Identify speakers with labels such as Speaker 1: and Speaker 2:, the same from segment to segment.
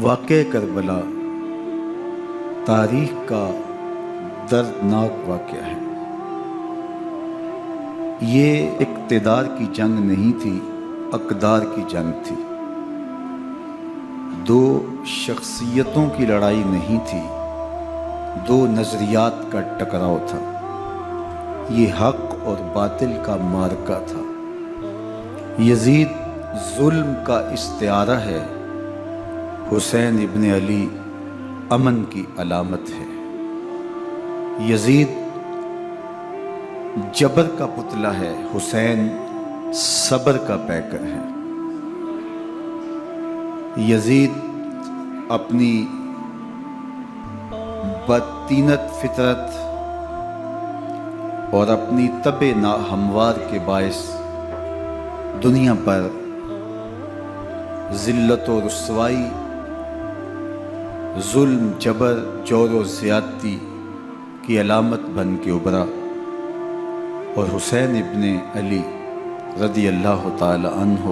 Speaker 1: واقعہ کربلا تاریخ کا دردناک واقعہ ہے۔ یہ اقتدار کی جنگ نہیں تھی، اقدار کی جنگ تھی۔ دو شخصیتوں کی لڑائی نہیں تھی، دو نظریات کا ٹکراؤ تھا۔ یہ حق اور باطل کا معرکہ تھا۔ یزید ظلم کا استعارہ ہے، حسین ابن علی امن کی علامت ہے۔ یزید جبر کا پتلا ہے، حسین صبر کا پیکر ہے۔ یزید اپنی بدطینت فطرت اور اپنی طبع ناہموار کے باعث دنیا پر ذلت و رسوائی، ظلم، جبر، جور و زیادتی کی علامت بن کے ابھرا، اور حسین ابن علی رضی اللہ تعالی عنہ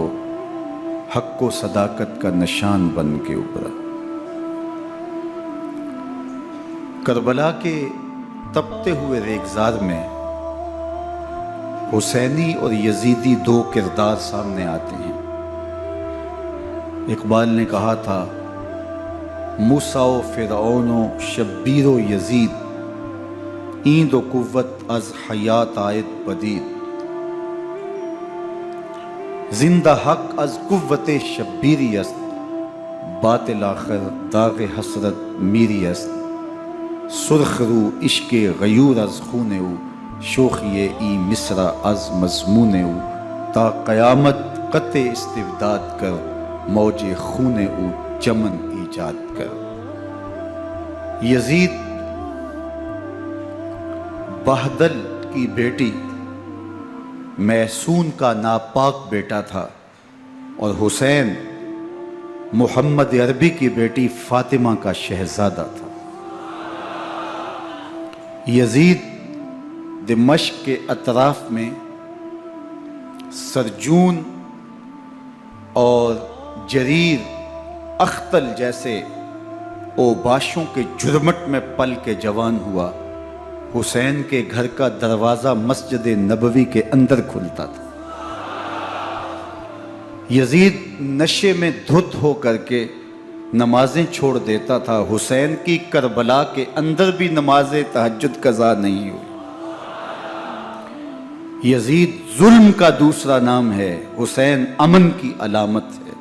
Speaker 1: حق و صداقت کا نشان بن کے ابھرا۔ کربلا کے تپتے ہوئے ریگزار میں حسینی اور یزیدی دو کردار سامنے آتے ہیں۔ اقبال نے کہا تھا، موسیٰ و فرعون و شبیر و یزید، ایند و قوت از حیات آید پدید۔ زندہ حق از قوت شبیری است، باطل آخر داغ حسرت میری است۔ سرخ رو عشق غیور از خون او، شوخی ای مصرع از مضمون او۔ تا قیامت قطع استبداد کر، موج خون او چمن ایجاد کر۔ یزید بہدل کی بیٹی محسون کا ناپاک بیٹا تھا، اور حسین محمد عربی کی بیٹی فاطمہ کا شہزادہ تھا۔ یزید دمشق کے اطراف میں سرجون اور جریر، اختل جیسے اوباشوں کے جرمٹ میں پل کے جوان ہوا۔ حسین کے گھر کا دروازہ مسجد نبوی کے اندر کھلتا تھا۔ یزید نشے میں دھت ہو کر کے نمازیں چھوڑ دیتا تھا۔ حسین کی کربلا کے اندر بھی نماز تہجد قضا نہیں ہوئی۔ یزید ظلم کا دوسرا نام ہے، حسین امن کی علامت ہے۔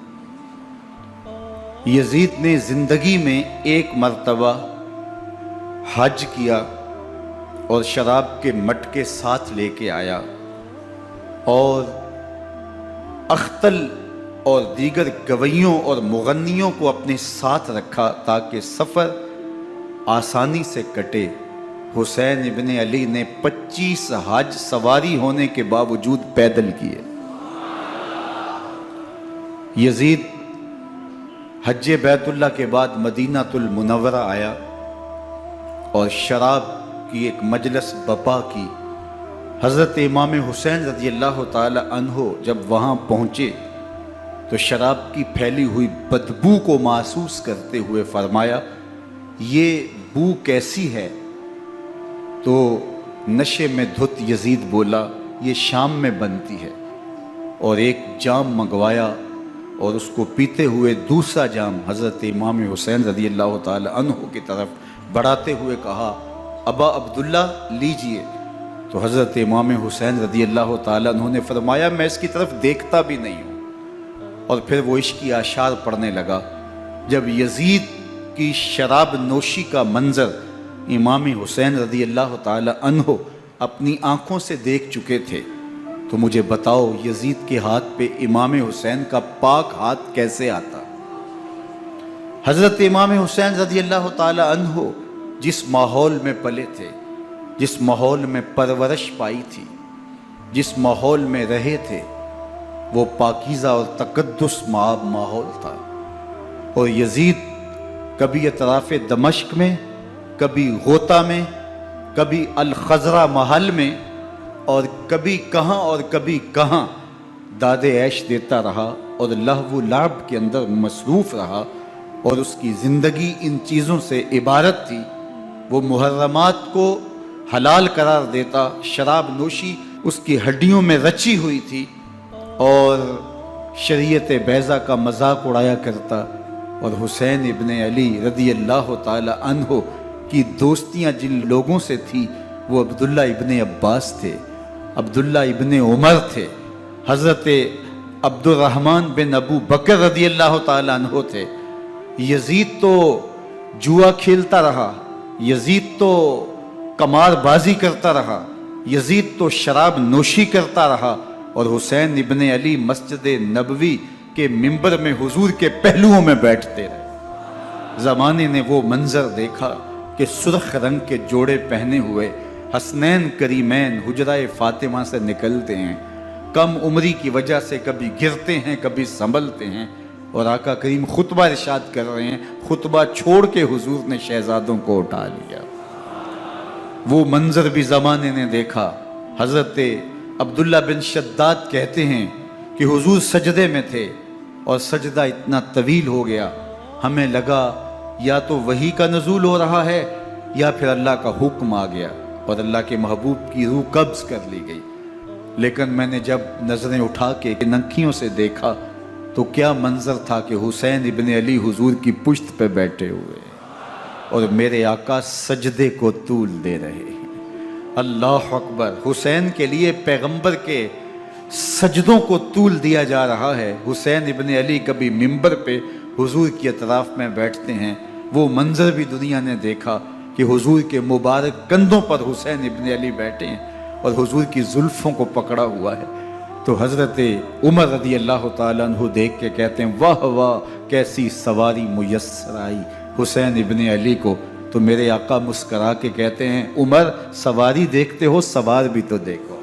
Speaker 1: یزید نے زندگی میں ایک مرتبہ حج کیا اور شراب کے مٹکے ساتھ لے کے آیا، اور اختل اور دیگر گویوں اور مغنیوں کو اپنے ساتھ رکھا تاکہ سفر آسانی سے کٹے۔ حسین ابن علی نے 25 حج سواری ہونے کے باوجود پیدل کیے۔ یزید حج بیت اللہ کے بعد مدینہ المنورہ آیا اور شراب کی ایک مجلس بپا کی۔ حضرت امام حسین رضی اللہ تعالی عنہ جب وہاں پہنچے تو شراب کی پھیلی ہوئی بدبو کو محسوس کرتے ہوئے فرمایا، یہ بو کیسی ہے؟ تو نشے میں دھت یزید بولا، یہ شام میں بنتی ہے، اور ایک جام منگوایا اور اس کو پیتے ہوئے دوسرا جام حضرت امام حسین رضی اللہ تعالی عنہ کی طرف بڑھاتے ہوئے کہا، ابا عبداللہ لیجئے۔ تو حضرت امام حسین رضی اللہ تعالی عنہ نے فرمایا، میں اس کی طرف دیکھتا بھی نہیں ہوں، اور پھر وہ عشقی اشعار پڑھنے لگا۔ جب یزید کی شراب نوشی کا منظر امام حسین رضی اللہ تعالی عنہ اپنی آنکھوں سے دیکھ چکے تھے، تو مجھے بتاؤ یزید کے ہاتھ پہ امام حسین کا پاک ہاتھ کیسے آتا؟ حضرت امام حسین رضی اللہ تعالی عنہ جس ماحول میں پلے تھے، جس ماحول میں پرورش پائی تھی، جس ماحول میں رہے تھے، وہ پاکیزہ اور تقدس مآب ماحول تھا۔ اور یزید کبھی اطراف دمشق میں، کبھی غوطہ میں، کبھی الخضرہ محل میں، اور کبھی کہاں اور کبھی کہاں داد عیش دیتا رہا اور لہو و لعب کے اندر مصروف رہا، اور اس کی زندگی ان چیزوں سے عبارت تھی۔ وہ محرمات کو حلال قرار دیتا، شراب نوشی اس کی ہڈیوں میں رچی ہوئی تھی، اور شریعت بیضا کا مذاق اڑایا کرتا۔ اور حسین ابن علی رضی اللہ تعالی عنہ کی دوستیاں جن لوگوں سے تھی وہ عبداللہ ابن عباس تھے، عبداللہ ابن عمر تھے، حضرت عبد الرحمن بن ابو بکر رضی اللہ تعالی عنہ تھے۔ یزید تو جوا کھیلتا رہا، یزید تو قمار بازی کرتا رہا، یزید تو شراب نوشی کرتا رہا، اور حسین ابن علی مسجد نبوی کے منبر میں حضور کے پہلوؤں میں بیٹھتے رہے۔ زمانے نے وہ منظر دیکھا کہ سرخ رنگ کے جوڑے پہنے ہوئے حسنین کریمین حجرہ فاطمہ سے نکلتے ہیں، کم عمری کی وجہ سے کبھی گرتے ہیں کبھی سنبھلتے ہیں، اور آقا کریم خطبہ ارشاد کر رہے ہیں، خطبہ چھوڑ کے حضور نے شہزادوں کو اٹھا لیا۔ وہ منظر بھی زمانے نے دیکھا۔ حضرت عبداللہ بن شداد کہتے ہیں کہ حضور سجدے میں تھے اور سجدہ اتنا طویل ہو گیا، ہمیں لگا یا تو وحی کا نزول ہو رہا ہے یا پھر اللہ کا حکم آ گیا اور اللہ کے محبوب کی روح قبض کر لی گئی۔ لیکن میں نے جب نظریں اٹھا کے ننکیوں سے دیکھا تو کیا منظر تھا کہ حسین ابن علی حضور کی پشت پہ بیٹھے ہوئے اور میرے آقا سجدے کو طول دے رہے ہیں۔ اللہ اکبر! حسین کے لیے پیغمبر کے سجدوں کو طول دیا جا رہا ہے۔ حسین ابن علی کبھی منبر پہ حضور کی اطراف میں بیٹھتے ہیں، وہ منظر بھی دنیا نے دیکھا کہ حضور کے مبارک کندھوں پر حسین ابن علی بیٹھے ہیں اور حضور کی زلفوں کو پکڑا ہوا ہے۔ تو حضرت عمر رضی اللہ تعالیٰ عنہ دیکھ کے کہتے ہیں واہ واہ کیسی سواری میسر آئی حسین ابن علی کو۔ تو میرے آقا مسکرا کے کہتے ہیں عمر سواری دیکھتے ہو سوار بھی تو دیکھو۔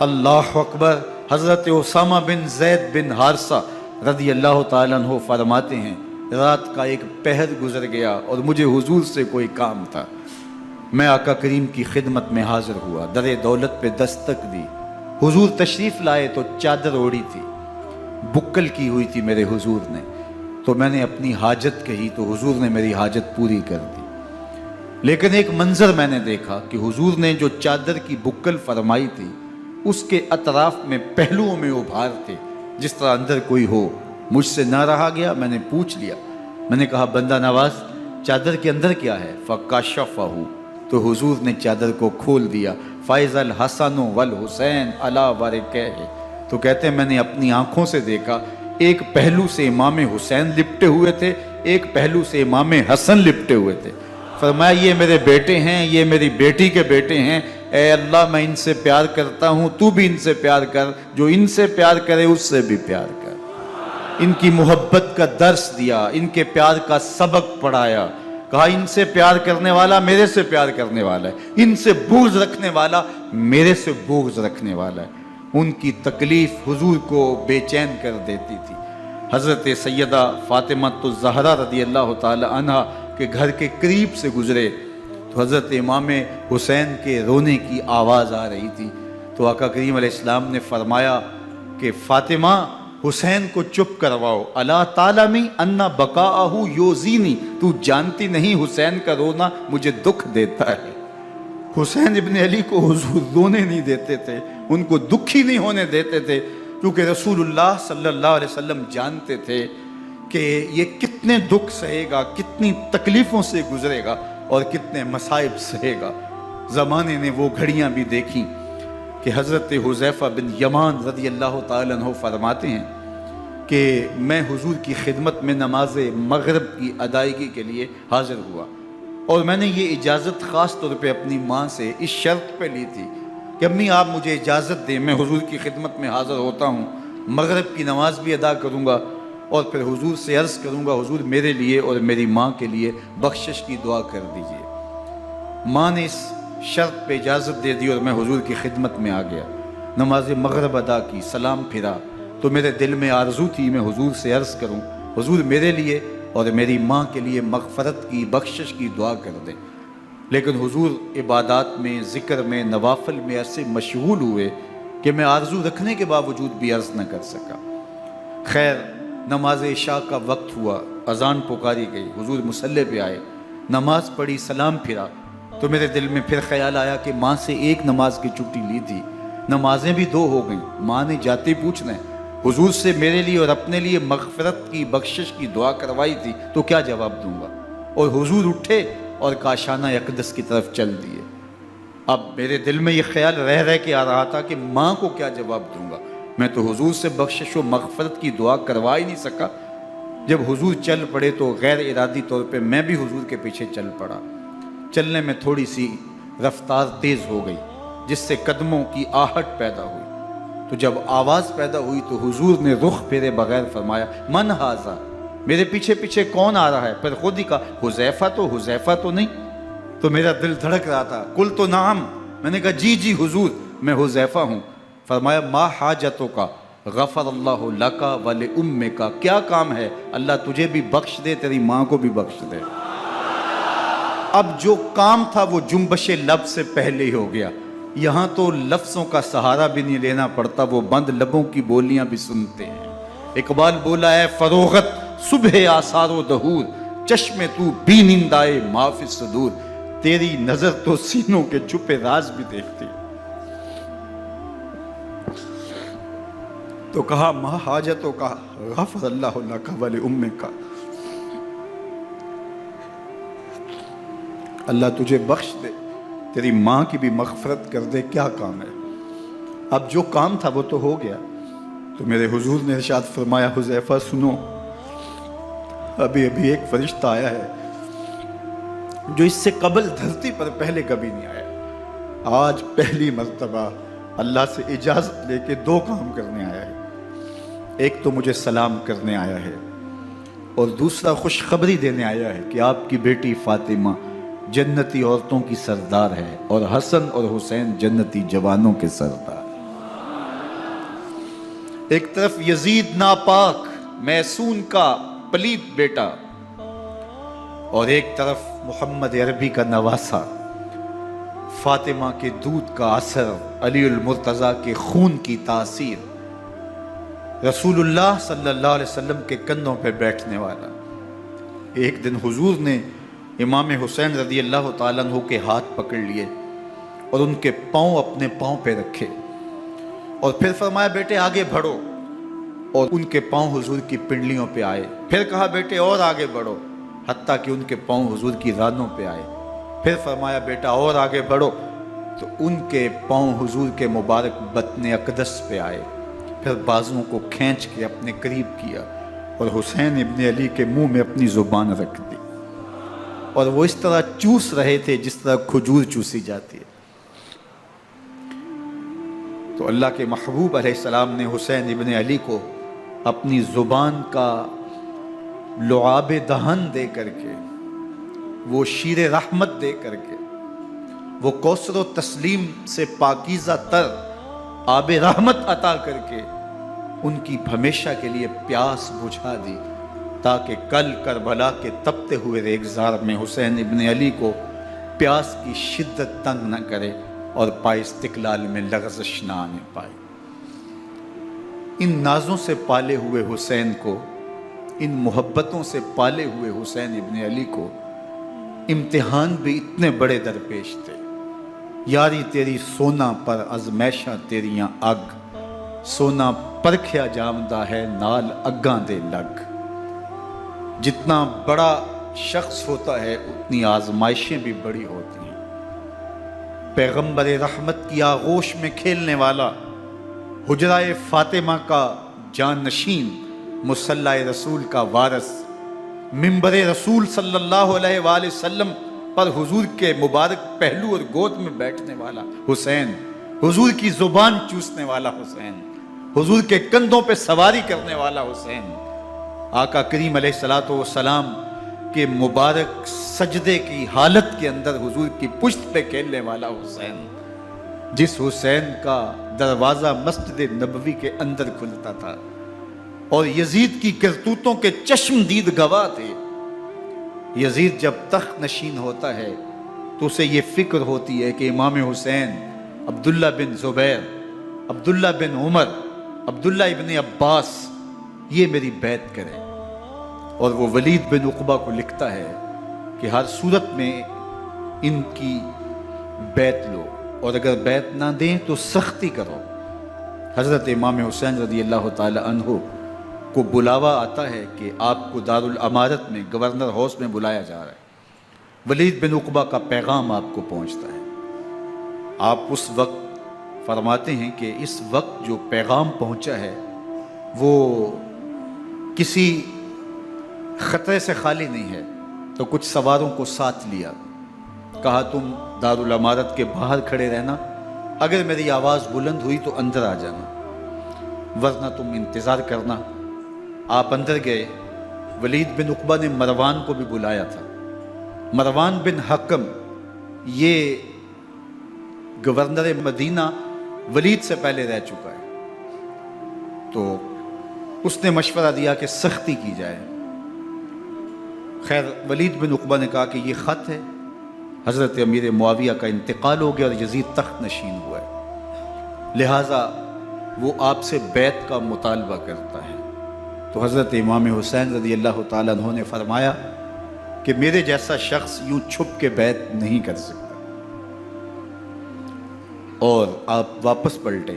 Speaker 1: اللہ اکبر! حضرت اسامہ بن زید بن حارثہ رضی اللہ تعالیٰ عنہ فرماتے ہیں رات کا ایک پہر گزر گیا اور مجھے حضور سے کوئی کام تھا، میں آقا کریم کی خدمت میں حاضر ہوا، در دولت پہ دستک دی، حضور تشریف لائے تو چادر اوڑی تھی، بکل کی ہوئی تھی میرے حضور نے، تو میں نے اپنی حاجت کہی تو حضور نے میری حاجت پوری کر دی۔ لیکن ایک منظر میں نے دیکھا کہ حضور نے جو چادر کی بکل فرمائی تھی اس کے اطراف میں پہلوؤں میں ابھار تھے، جس طرح اندر کوئی ہو۔ مجھ سے نہ رہا گیا، میں نے پوچھ لیا، میں نے کہا بندہ نواز چادر کے اندر کیا ہے؟ فَكَشَفَهُ، تو حضور نے چادر کو کھول دیا۔ فَإِذَا الْحَسَنُ وَالْحُسَيْنُ عَلَىٰ وَرِكَيْهِ، تو کہتے ہیں میں نے اپنی آنکھوں سے دیکھا، ایک پہلو سے امام حسین لپٹے ہوئے تھے، ایک پہلو سے امام حسن لپٹے ہوئے تھے۔ فرمایا یہ میرے بیٹے ہیں، یہ میری بیٹی کے بیٹے ہیں، اے اللہ میں ان سے پیار کرتا ہوں، تو بھی ان سے پیار کر، جو ان سے پیار کرے اس سے بھی پیار کر۔ ان کی محبت کا درس دیا، ان کے پیار کا سبق پڑھایا، کہا ان سے پیار کرنے والا میرے سے پیار کرنے والا ہے، ان سے بغض رکھنے والا میرے سے بغض رکھنے والا ہے۔ ان کی تکلیف حضور کو بے چین کر دیتی تھی۔ حضرت سیدہ فاطمہ الزہرا رضی اللہ تعالی عنہ کے گھر کے قریب سے گزرے تو حضرت امام حسین کے رونے کی آواز آ رہی تھی، تو آقا کریم علیہ السلام نے فرمایا کہ فاطمہ حسین کو چپ کرواؤ، الا تعلمی ان بقاءہ یوزینی، تو جانتی نہیں حسین کا رونا مجھے دکھ دیتا ہے۔ حسین ابن علی کو حضور رونے نہیں دیتے تھے، ان کو دکھی نہیں ہونے دیتے تھے، کیونکہ رسول اللہ صلی اللہ علیہ وسلم جانتے تھے کہ یہ کتنے دکھ سہے گا، کتنی تکلیفوں سے گزرے گا اور کتنے مصائب سہے گا۔ زمانے نے وہ گھڑیاں بھی دیکھیں کہ حضرت حذیفہ بن یمان رضی اللہ تعالیٰ عنہ فرماتے ہیں کہ میں حضور کی خدمت میں نماز مغرب کی ادائیگی کے لیے حاضر ہوا، اور میں نے یہ اجازت خاص طور پہ اپنی ماں سے اس شرط پہ لی تھی کہ امی آپ مجھے اجازت دیں، میں حضور کی خدمت میں حاضر ہوتا ہوں، مغرب کی نماز بھی ادا کروں گا اور پھر حضور سے عرض کروں گا حضور میرے لیے اور میری ماں کے لیے بخشش کی دعا کر دیجئے۔ ماں نے اس شرط پہ اجازت دے دی اور میں حضور کی خدمت میں آ گیا، نماز مغرب ادا کی، سلام پھرا تو میرے دل میں آرزو تھی میں حضور سے عرض کروں حضور میرے لیے اور میری ماں کے لیے مغفرت کی بخشش کی دعا کر دیں، لیکن حضور عبادات میں ذکر میں نوافل میں ایسے مشغول ہوئے کہ میں آرزو رکھنے کے باوجود بھی عرض نہ کر سکا۔ خیر نماز عشاء کا وقت ہوا، اذان پکاری گئی، حضور مصلی پہ آئے، نماز پڑھی، سلام پھرا، تو میرے دل میں پھر خیال آیا کہ ماں سے ایک نماز کی چھٹی لی تھی، نمازیں بھی 2 ہو گئیں، ماں نے جاتے پوچھنا ہے حضور سے میرے لیے اور اپنے لیے مغفرت کی، بخشش کی دعا کروائی تھی، تو کیا جواب دوں گا؟ اور حضور اٹھے اور کاشانہ اقدس کی طرف چل دیے۔ اب میرے دل میں یہ خیال رہ کے آ رہا تھا کہ ماں کو کیا جواب دوں گا؟ میں تو حضور سے بخشش و مغفرت کی دعا کروا ہی نہیں سکا۔ جب حضور چل پڑے تو غیر ارادی طور پہ میں بھی حضور کے پیچھے چل پڑا۔ چلنے میں تھوڑی سی رفتار تیز ہو گئی، جس سے قدموں کی آہٹ پیدا ہوئی۔ تو جب آواز پیدا ہوئی تو حضور نے رخ پھیرے بغیر فرمایا، من ھذا، میرے پیچھے پیچھے کون آ رہا ہے؟ پھر خود ہی کہا، حذیفہ تو نہیں؟ تو میرا دل دھڑک رہا تھا، قلت نعم، میں نے کہا جی جی حضور، میں حذیفہ ہوں۔ فرمایا، ما حاجتوں کا، غفر اللہ لکا ولأمکا، کیا کام ہے؟ اللہ تجھے بھی بخش دے، تیری ماں کو بھی بخش دے۔ اب جو کام تھا وہ جنبش لب سے پہلے ہی ہو گیا، یہاں تو لفظوں کا سہارا بھی نہیں لینا پڑتا، وہ بند لبوں کی بولیاں بھی سنتے ہیں۔ اقبال بولا ہے، فروغت صبح آثار و دہور، چشم تو بینندائے ما فی الصدور، تیری نظر تو سینوں کے چھپے راز بھی دیکھتی۔ تو کہا، ما حاجتوں کا، غفر اللہ لک ولأمک، اللہ تجھے بخش دے، تیری ماں کی بھی مغفرت کر دے، کیا کام ہے؟ اب جو کام تھا وہ تو ہو گیا۔ تو میرے حضور نے ارشاد فرمایا، حذیفہ سنو، ابھی ایک فرشتہ آیا ہے جو اس سے قبل دھرتی پر پہلے کبھی نہیں آیا، آج پہلی مرتبہ اللہ سے اجازت لے کے 2 کام کرنے آیا ہے۔ ایک تو مجھے سلام کرنے آیا ہے، اور دوسرا خوشخبری دینے آیا ہے کہ آپ کی بیٹی فاطمہ جنتی عورتوں کی سردار ہے، اور حسن اور حسین جنتی جوانوں کے سردار۔ ایک طرف یزید ناپاک میسون کا پلیت بیٹا، اور ایک طرف محمد عربی کا نواسا، فاطمہ کے دودھ کا اثر، علی المرتضیٰ کے خون کی تاثیر، رسول اللہ صلی اللہ علیہ وسلم کے کندھوں پہ بیٹھنے والا۔ ایک دن حضور نے امام حسین رضی اللہ تعالیٰ عنہ کے ہاتھ پکڑ لیے اور ان کے پاؤں اپنے پاؤں پہ رکھے، اور پھر فرمایا، بیٹے آگے بڑھو، اور ان کے پاؤں حضور کی پنڈلیوں پہ آئے۔ پھر کہا، بیٹے اور آگے بڑھو، حتیٰ کہ ان کے پاؤں حضور کی رانوں پہ آئے۔ پھر فرمایا، بیٹا اور آگے بڑھو، تو ان کے پاؤں حضور کے مبارک بطن اقدس پہ آئے۔ پھر بازوؤں کو کھینچ کے اپنے قریب کیا، اور حسین ابن علی کے منہ میں اپنی زبان رکھ دی، اور وہ اس طرح چوس رہے تھے جس طرح کھجور چوسی جاتی ہے۔ تو اللہ کے محبوب علیہ السلام نے حسین ابن علی کو اپنی زبان کا لعاب دہن دے کر کے، وہ شیر رحمت دے کر کے، وہ کوثر و تسلیم سے پاکیزہ تر آب رحمت عطا کر کے ان کی ہمیشہ کے لیے پیاس بجھا دی، تاکہ کل کربلا کے تپتے ہوئے ریگزار میں حسین ابن علی کو پیاس کی شدت تنگ نہ کرے اور پائے استقلال میں لغزش نہ آنے پائے۔ ان نازوں سے پالے ہوئے حسین کو، ان محبتوں سے پالے ہوئے حسین ابن علی کو امتحان بھی اتنے بڑے درپیش تھے۔ یاری تیری سونا پر ازمیشاں تیریاں اگ، سونا پرکھیا جامدہ ہے نال اگاں دے لگ۔ جتنا بڑا شخص ہوتا ہے اتنی آزمائشیں بھی بڑی ہوتی ہیں۔ پیغمبر رحمت کی آغوش میں کھیلنے والا، حجرہ فاطمہ کا جانشین، مصلی رسول کا وارث، منبر رسول صلی اللہ علیہ وآلہ وسلم پر حضور کے مبارک پہلو اور گود میں بیٹھنے والا حسین، حضور کی زبان چوسنے والا حسین، حضور کے کندھوں پہ سواری کرنے والا حسین، آقا کریم علیہ السلام کے مبارک سجدے کی حالت کے اندر حضور کی پشت پہ کھیلنے والا حسین، جس حسین کا دروازہ مسجد نبوی کے اندر کھلتا تھا اور یزید کی کرتوتوں کے چشم دید گواہ تھے۔ یزید جب تخت نشین ہوتا ہے تو اسے یہ فکر ہوتی ہے کہ امام حسین عبداللہ بن زبیر، عبداللہ بن عمر، عبداللہ ابن عباس یہ میری بیعت کرے. اور وہ ولید بن عقبہ کو لکھتا ہے کہ ہر صورت میں ان کی بیعت لو، اور اگر بیعت نہ دیں تو سختی کرو. حضرت امام حسین رضی اللہ تعالی عنہ کو بلاوا آتا ہے کہ آپ کو دارالامارت میں گورنر ہاؤس میں بلایا جا رہا ہے. ولید بن عقبہ کا پیغام آپ کو پہنچتا ہے. آپ اس وقت فرماتے ہیں کہ اس وقت جو پیغام پہنچا ہے وہ کسی خطرے سے خالی نہیں ہے. تو کچھ سواروں کو ساتھ لیا، کہا تم دارالامارت کے باہر کھڑے رہنا، اگر میری آواز بلند ہوئی تو اندر آ جانا، ورنہ تم انتظار کرنا. آپ اندر گئے. ولید بن عقبہ نے مروان کو بھی بلایا تھا. مروان بن حکم یہ گورنر مدینہ ولید سے پہلے رہ چکا ہے، تو اس نے مشورہ دیا کہ سختی کی جائے. خیر ولید بن عقبہ نے کہا کہ یہ خط ہے، حضرت امیر معاویہ کا انتقال ہو گیا اور یزید تخت نشین ہوا ہے، لہٰذا وہ آپ سے بیعت کا مطالبہ کرتا ہے. تو حضرت امام حسین رضی اللہ تعالیٰ عنہ نے فرمایا کہ میرے جیسا شخص یوں چھپ کے بیعت نہیں کر سکتا. اور آپ واپس پلٹے.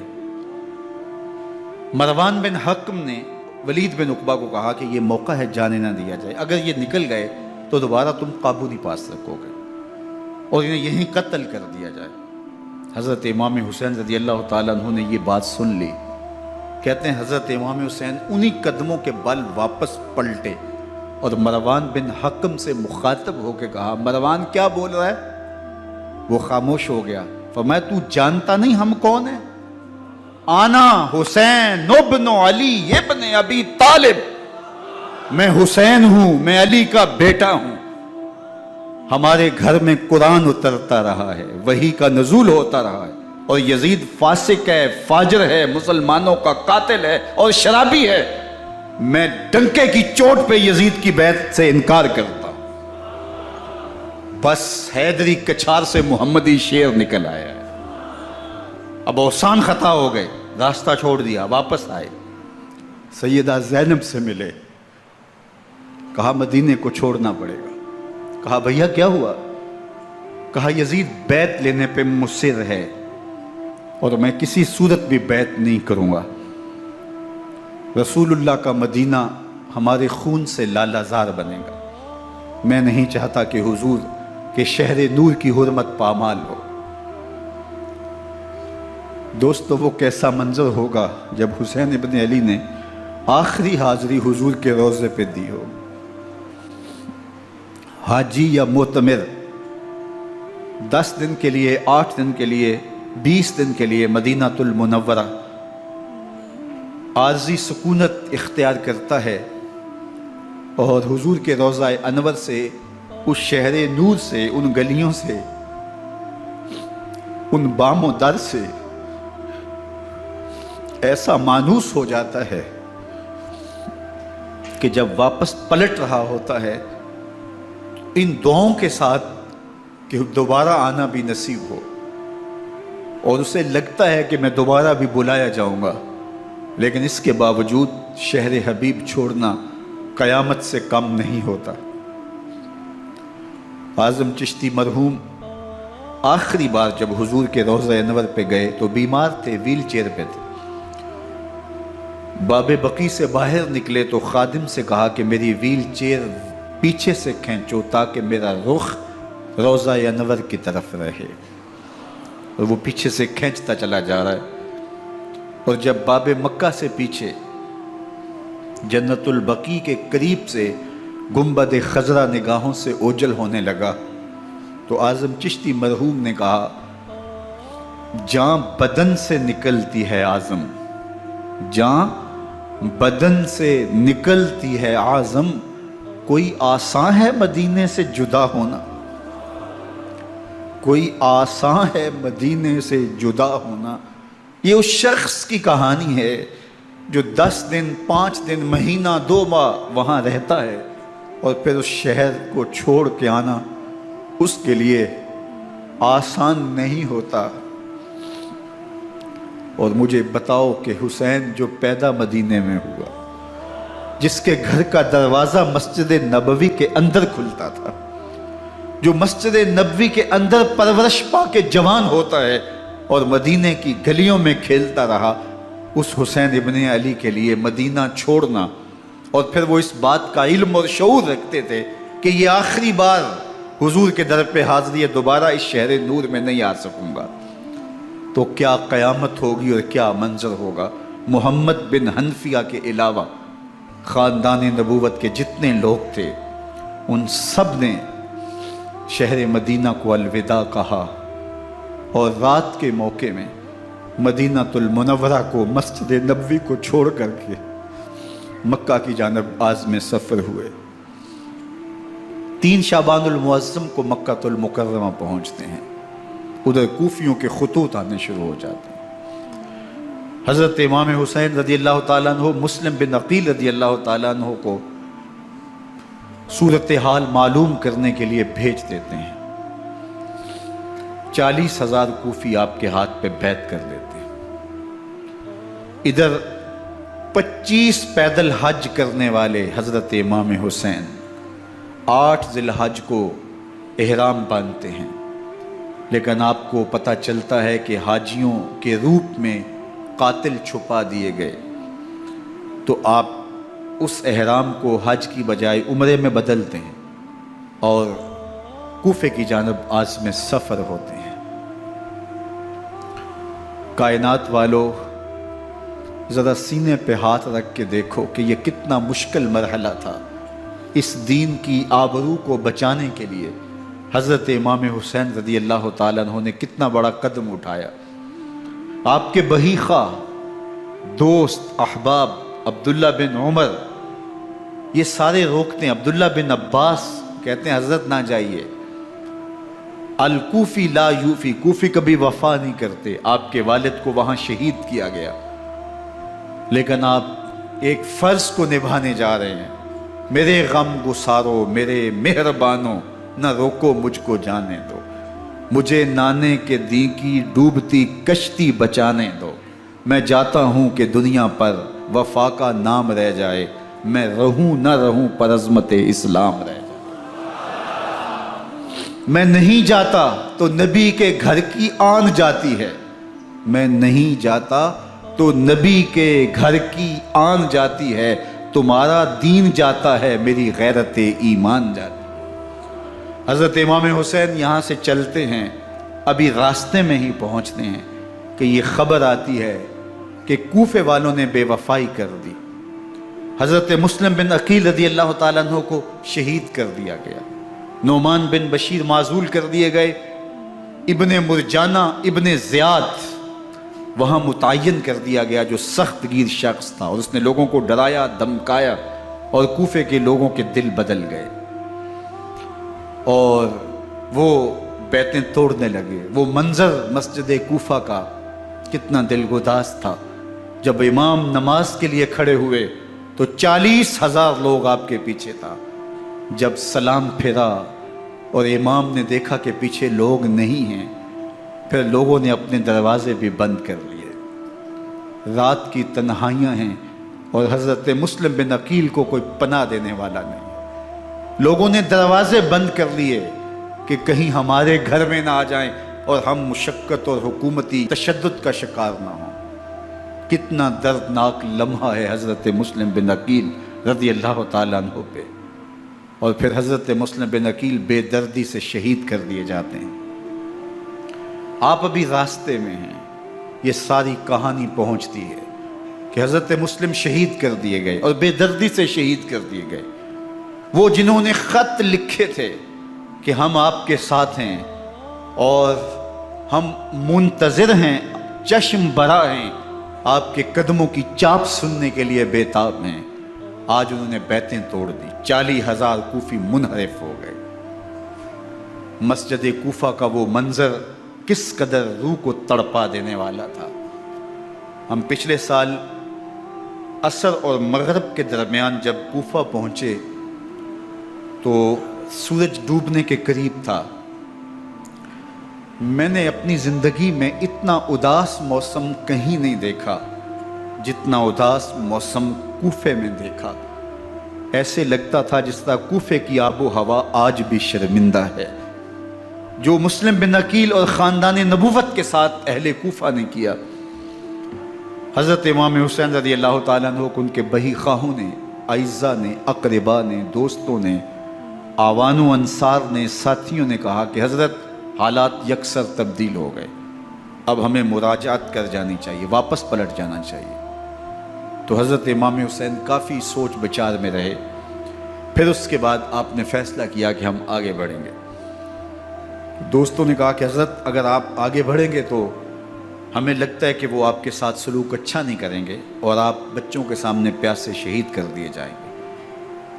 Speaker 1: مروان بن حکم نے ولید بن عقبہ کو کہا کہ یہ موقع ہے جانے نہ دیا جائے، اگر یہ نکل گئے تو دوبارہ تم قابو نہیں پا سکو گے اور انہیں یہیں قتل کر دیا جائے. حضرت امام حسین رضی اللہ تعالیٰ عنہ نے یہ بات سن لی. کہتے ہیں حضرت امام حسین انہی قدموں کے بل واپس پلٹے اور مروان بن حکم سے مخاطب ہو کے کہا، مروان کیا بول رہا ہے؟ وہ خاموش ہو گیا. فرمایا تو جانتا نہیں ہم کون ہیں؟ آنا حسین ابن علی ابن ابی طالب، میں حسین ہوں، میں علی کا بیٹا ہوں. ہمارے گھر میں قرآن اترتا رہا ہے، وحی کا نزول ہوتا رہا ہے، اور یزید فاسق ہے، فاجر ہے، مسلمانوں کا قاتل ہے اور شرابی ہے. میں ڈنکے کی چوٹ پہ یزید کی بیعت سے انکار کرتا ہوں. بس حیدری کچھار سے محمدی شیر نکل آیا ہے. اب اوسان خطا ہو گئے، راستہ چھوڑ دیا، واپس آئے. سیدہ زینب سے ملے، کہا مدینے کو چھوڑنا پڑے گا. کہا بھیا کیا ہوا؟ کہا یزید بیعت لینے پہ مصر ہے اور میں کسی صورت بھی بیعت نہیں کروں گا. رسول اللہ کا مدینہ ہمارے خون سے لالہ زار بنے گا. میں نہیں چاہتا کہ حضور کے شہر نور کی حرمت پامال ہو. دوستو وہ کیسا منظر ہوگا جب حسین ابن علی نے آخری حاضری حضور کے روضے پہ دی ہو. حاجی یا معتمر 10 دن کے لیے، 8 دن کے لیے، 20 دن کے لیے مدینہ المنورہ عارضی سکونت اختیار کرتا ہے اور حضور کے روضہ انور سے، اس شہر نور سے، ان گلیوں سے، ان بام و در سے ایسا مانوس ہو جاتا ہے کہ جب واپس پلٹ رہا ہوتا ہے ان دعاؤں کے ساتھ کہ دوبارہ آنا بھی نصیب ہو، اور اسے لگتا ہے کہ میں دوبارہ بھی بلایا جاؤں گا، لیکن اس کے باوجود شہر حبیب چھوڑنا قیامت سے کم نہیں ہوتا. اعظم چشتی مرحوم آخری بار جب حضور کے روضہ انور پہ گئے تو بیمار تھے، ویل چیئر پہ تھے. باب بقی سے باہر نکلے تو خادم سے کہا کہ میری ویل چیئر پیچھے سے کھینچو تاکہ میرا رخ روضہ انور کی طرف رہے. اور وہ پیچھے سے کھینچتا چلا جا رہا ہے، اور جب باب مکہ سے پیچھے جنت البقیع کے قریب سے گنبد خضرا نگاہوں سے اوجل ہونے لگا تو اعظم چشتی مرحوم نے کہا، جاں بدن سے نکلتی ہے اعظم، جاں بدن سے نکلتی ہے اعظم، کوئی آسان ہے مدینے سے جدا ہونا، کوئی آسان ہے مدینے سے جدا ہونا. یہ اس شخص کی کہانی ہے جو 10 دن، 5 دن، مہینہ، 2 ماہ وہاں رہتا ہے اور پھر اس شہر کو چھوڑ کے آنا اس کے لیے آسان نہیں ہوتا. اور مجھے بتاؤ کہ حسین جو پیدا مدینے میں ہوا، جس کے گھر کا دروازہ مسجد نبوی کے اندر کھلتا تھا، جو مسجد نبوی کے اندر پرورش پا کے جوان ہوتا ہے اور مدینے کی گلیوں میں کھیلتا رہا، اس حسین ابن علی کے لیے مدینہ چھوڑنا، اور پھر وہ اس بات کا علم اور شعور رکھتے تھے کہ یہ آخری بار حضور کے در پہ حاضری ہے، دوبارہ اس شہر نور میں نہیں آ سکوں گا، تو کیا قیامت ہوگی اور کیا منظر ہوگا۔ محمد بن حنفیہ کے علاوہ خاندان نبوت کے جتنے لوگ تھے ان سب نے شہر مدینہ کو الوداع کہا، اور رات کے موقع میں مدینہ المنورہ کو، مسجد نبوی کو چھوڑ کر کے مکہ کی جانب عازم سفر ہوئے۔ 3 شعبان المعظم کو مکہ المکرمہ پہنچتے ہیں، ادھر کوفیوں کے خطوط آنے شروع ہو جاتے ہیں۔ حضرت امام حسین رضی اللہ تعالیٰ عنہ مسلم بن عقیل رضی اللہ تعالیٰ عنہ کو صورتحال معلوم کرنے کے لیے بھیج دیتے ہیں۔ 40,000 کوفی آپ کے ہاتھ پہ بیعت کر لیتے ہیں۔ ادھر 25 پیدل حج کرنے والے حضرت امام حسین 8 ذی الحج کو احرام باندھتے ہیں، لیکن آپ کو پتہ چلتا ہے کہ حاجیوں کے روپ میں قاتل چھپا دیے گئے، تو آپ اس احرام کو حج کی بجائے عمرے میں بدلتے ہیں اور کوفے کی جانب عازم سفر ہوتے ہیں۔ کائنات والو، ذرا سینے پہ ہاتھ رکھ کے دیکھو کہ یہ کتنا مشکل مرحلہ تھا۔ اس دین کی آبرو کو بچانے کے لیے حضرت امام حسین رضی اللہ تعالیٰ عنہ نے کتنا بڑا قدم اٹھایا۔ آپ کے بہی خواہ، دوست، احباب عبداللہ بن عمر یہ سارے روکتے ہیں، عبداللہ بن عباس کہتے ہیں حضرت نہ جائیے، الکوفی لا یوفی، کوفی کبھی وفا نہیں کرتے، آپ کے والد کو وہاں شہید کیا گیا، لیکن آپ ایک فرض کو نبھانے جا رہے ہیں۔ میرے غم گسارو، میرے مہربانوں، نہ روکو مجھ کو جانے دو، مجھے نانے کے دی کی ڈوبتی کشتی بچانے دو، میں جاتا ہوں کہ دنیا پر وفا کا نام رہ جائے، میں رہوں نہ رہوں پر عظمت اسلام رہ جائے۔ میں نہیں جاتا تو نبی کے گھر کی آن جاتی ہے، میں نہیں جاتا تو نبی کے گھر کی آن جاتی ہے، تمہارا دین جاتا ہے، میری غیرت ایمان جاتی ہے۔ حضرت امام حسین یہاں سے چلتے ہیں، ابھی راستے میں ہی پہنچتے ہیں کہ یہ خبر آتی ہے کہ کوفے والوں نے بے وفائی کر دی، حضرت مسلم بن عقیل رضی اللہ تعالیٰ عنہ کو شہید کر دیا گیا، نعمان بن بشیر معزول کر دیے گئے، ابن مرجانہ ابن زیاد وہاں متعین کر دیا گیا جو سخت گیر شخص تھا، اور اس نے لوگوں کو ڈرایا، دھمکایا، اور کوفے کے لوگوں کے دل بدل گئے اور وہ بیعتیں توڑنے لگے۔ وہ منظر مسجد کوفہ کا کتنا دلگداز تھا، جب امام نماز کے لیے کھڑے ہوئے تو 40,000 لوگ آپ کے پیچھے تھا۔ جب سلام پھیرا اور امام نے دیکھا کہ پیچھے لوگ نہیں ہیں، پھر لوگوں نے اپنے دروازے بھی بند کر لیے۔ رات کی تنہائیاں ہیں اور حضرت مسلم بن عقیل کو کوئی پناہ دینے والا نہیں، لوگوں نے دروازے بند کر لیے کہ کہیں ہمارے گھر میں نہ آ جائیں اور ہم مشقت اور حکومتی تشدد کا شکار نہ ہوں۔ کتنا دردناک لمحہ ہے حضرت مسلم بن عقیل رضی اللہ تعالیٰ عنہ پہ، اور پھر حضرت مسلم بن عقیل بے دردی سے شہید کر دیے جاتے ہیں۔ آپ ابھی راستے میں ہیں، یہ ساری کہانی پہنچتی ہے کہ حضرت مسلم شہید کر دیے گئے اور بے دردی سے شہید کر دیے گئے۔ وہ جنہوں نے خط لکھے تھے کہ ہم آپ کے ساتھ ہیں اور ہم منتظر ہیں، چشم برا ہیں، آپ کے قدموں کی چاپ سننے کے لیے بےتاب ہیں، آج انہوں نے بیعتیں توڑ دی۔ 40,000 کوفی منحرف ہو گئے۔ مسجد کوفہ کا وہ منظر کس قدر روح کو تڑپا دینے والا تھا۔ ہم پچھلے سال عصر اور مغرب کے درمیان جب کوفہ پہنچے تو سورج ڈوبنے کے قریب تھا۔ میں نے اپنی زندگی میں اتنا اداس موسم کہیں نہیں دیکھا جتنا اداس موسم کوفے میں دیکھا۔ ایسے لگتا تھا جس طرح کوفے کی آب و ہوا آج بھی شرمندہ ہے۔ جو مسلم بن عقیل اور خاندان نبوت کے ساتھ اہل کوفہ نے کیا، حضرت امام حسین رضی اللہ تعالیٰ عنہ کو ان کے بہی خواہوں نے، اعزاء نے، اقربا نے، دوستوں نے، آوان و انصار نے، ساتھیوں نے کہا کہ حضرت حالات یکسر تبدیل ہو گئے، اب ہمیں مراجعت کر جانی چاہیے، واپس پلٹ جانا چاہیے۔ تو حضرت امام حسین کافی سوچ بچار میں رہے، پھر اس کے بعد آپ نے فیصلہ کیا کہ ہم آگے بڑھیں گے۔ دوستوں نے کہا کہ حضرت اگر آپ آگے بڑھیں گے تو ہمیں لگتا ہے کہ وہ آپ کے ساتھ سلوک اچھا نہیں کریں گے اور آپ بچوں کے سامنے پیاسے شہید کر دیے جائیں گے۔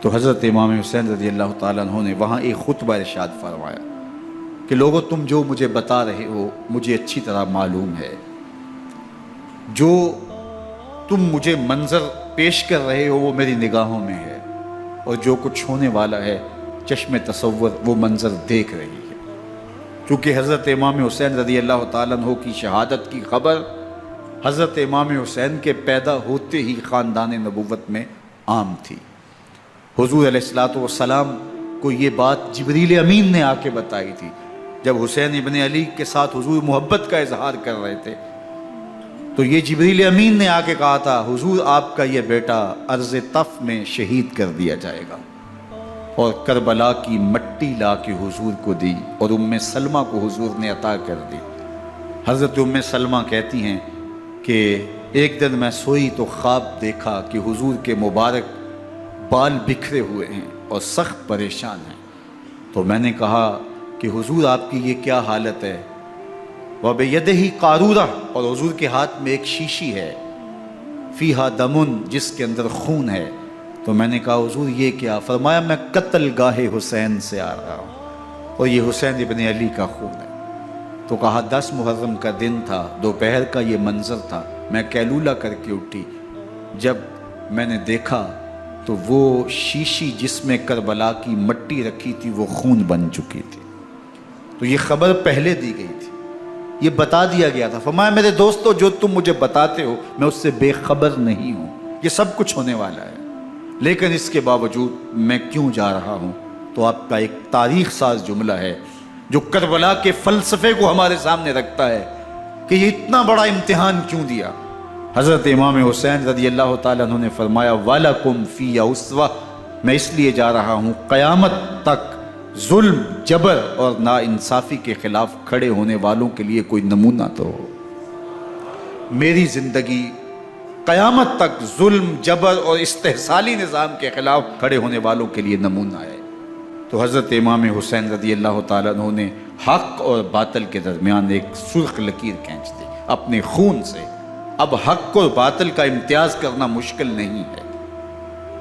Speaker 1: تو حضرت امام حسین رضی اللہ تعالیٰ عنہ نے وہاں ایک خطبہ ارشاد فرمایا کہ لوگوں تم جو مجھے بتا رہے ہو مجھے اچھی طرح معلوم ہے، جو تم مجھے منظر پیش کر رہے ہو وہ میری نگاہوں میں ہے، اور جو کچھ ہونے والا ہے چشم تصور وہ منظر دیکھ رہی ہے۔ چونکہ حضرت امام حسین رضی اللہ تعالیٰ عنہ کی شہادت کی خبر حضرت امام حسین کے پیدا ہوتے ہی خاندان نبوت میں عام تھی۔ حضور علیہ السلام کو یہ بات جبریل امین نے آ کے بتائی تھی جب حسین ابن علی کے ساتھ حضور محبت کا اظہار کر رہے تھے، تو یہ جبریل امین نے آ کے کہا تھا حضور آپ کا یہ بیٹا ارض طف میں شہید کر دیا جائے گا، اور کربلا کی مٹی لا کے حضور کو دی اور ام سلمہ کو حضور نے عطا کر دی۔ حضرت ام سلمہ کہتی ہیں کہ ایک دن میں سوئی تو خواب دیکھا کہ حضور کے مبارک بال بکھرے ہوئے ہیں اور سخت پریشان ہیں، تو میں نے کہا کہ حضور آپ کی یہ کیا حالت ہے؟ وَبِيَدِهِ قَارُورَةٌ، اور حضور کے ہاتھ میں ایک شیشی ہے، فِيهَا دَمٌ، جس کے اندر خون ہے۔ تو میں نے کہا حضور یہ کیا؟ فرمایا میں قتل گاہ حسین سے آ رہا ہوں اور یہ حسین ابن علی کا خون ہے۔ تو کہا 10 محرم کا دن تھا، دوپہر کا یہ منظر تھا، میں قیلولہ کر کے اٹھی، جب میں نے دیکھا تو وہ شیشی جس میں کربلا کی مٹی رکھی تھی وہ خون بن چکی تھی۔ تو یہ خبر پہلے دی گئی تھی، یہ بتا دیا گیا تھا۔ فرمایا میرے دوستو جو تم مجھے بتاتے ہو میں اس سے بے خبر نہیں ہوں، یہ سب کچھ ہونے والا ہے، لیکن اس کے باوجود میں کیوں جا رہا ہوں؟ تو آپ کا ایک تاریخ ساز جملہ ہے جو کربلا کے فلسفے کو ہمارے سامنے رکھتا ہے کہ یہ اتنا بڑا امتحان کیوں دیا۔ حضرت امام حسین رضی اللہ تعالیٰ عنہ نے فرمایا وَلَكُمْ فِي أُسْوَةٌ، میں اس لیے جا رہا ہوں قیامت تک ظلم، جبر اور ناانصافی کے خلاف کھڑے ہونے والوں کے لیے کوئی نمونہ تو ہو۔ میری زندگی قیامت تک ظلم، جبر اور استحصالی نظام کے خلاف کھڑے ہونے والوں کے لیے نمونہ ہے۔ تو حضرت امام حسین رضی اللہ تعالیٰ عنہ نے حق اور باطل کے درمیان ایک سرخ لکیر کھینچ دی اپنے خون سے۔ اب حق اور باطل کا امتیاز کرنا مشکل نہیں ہے،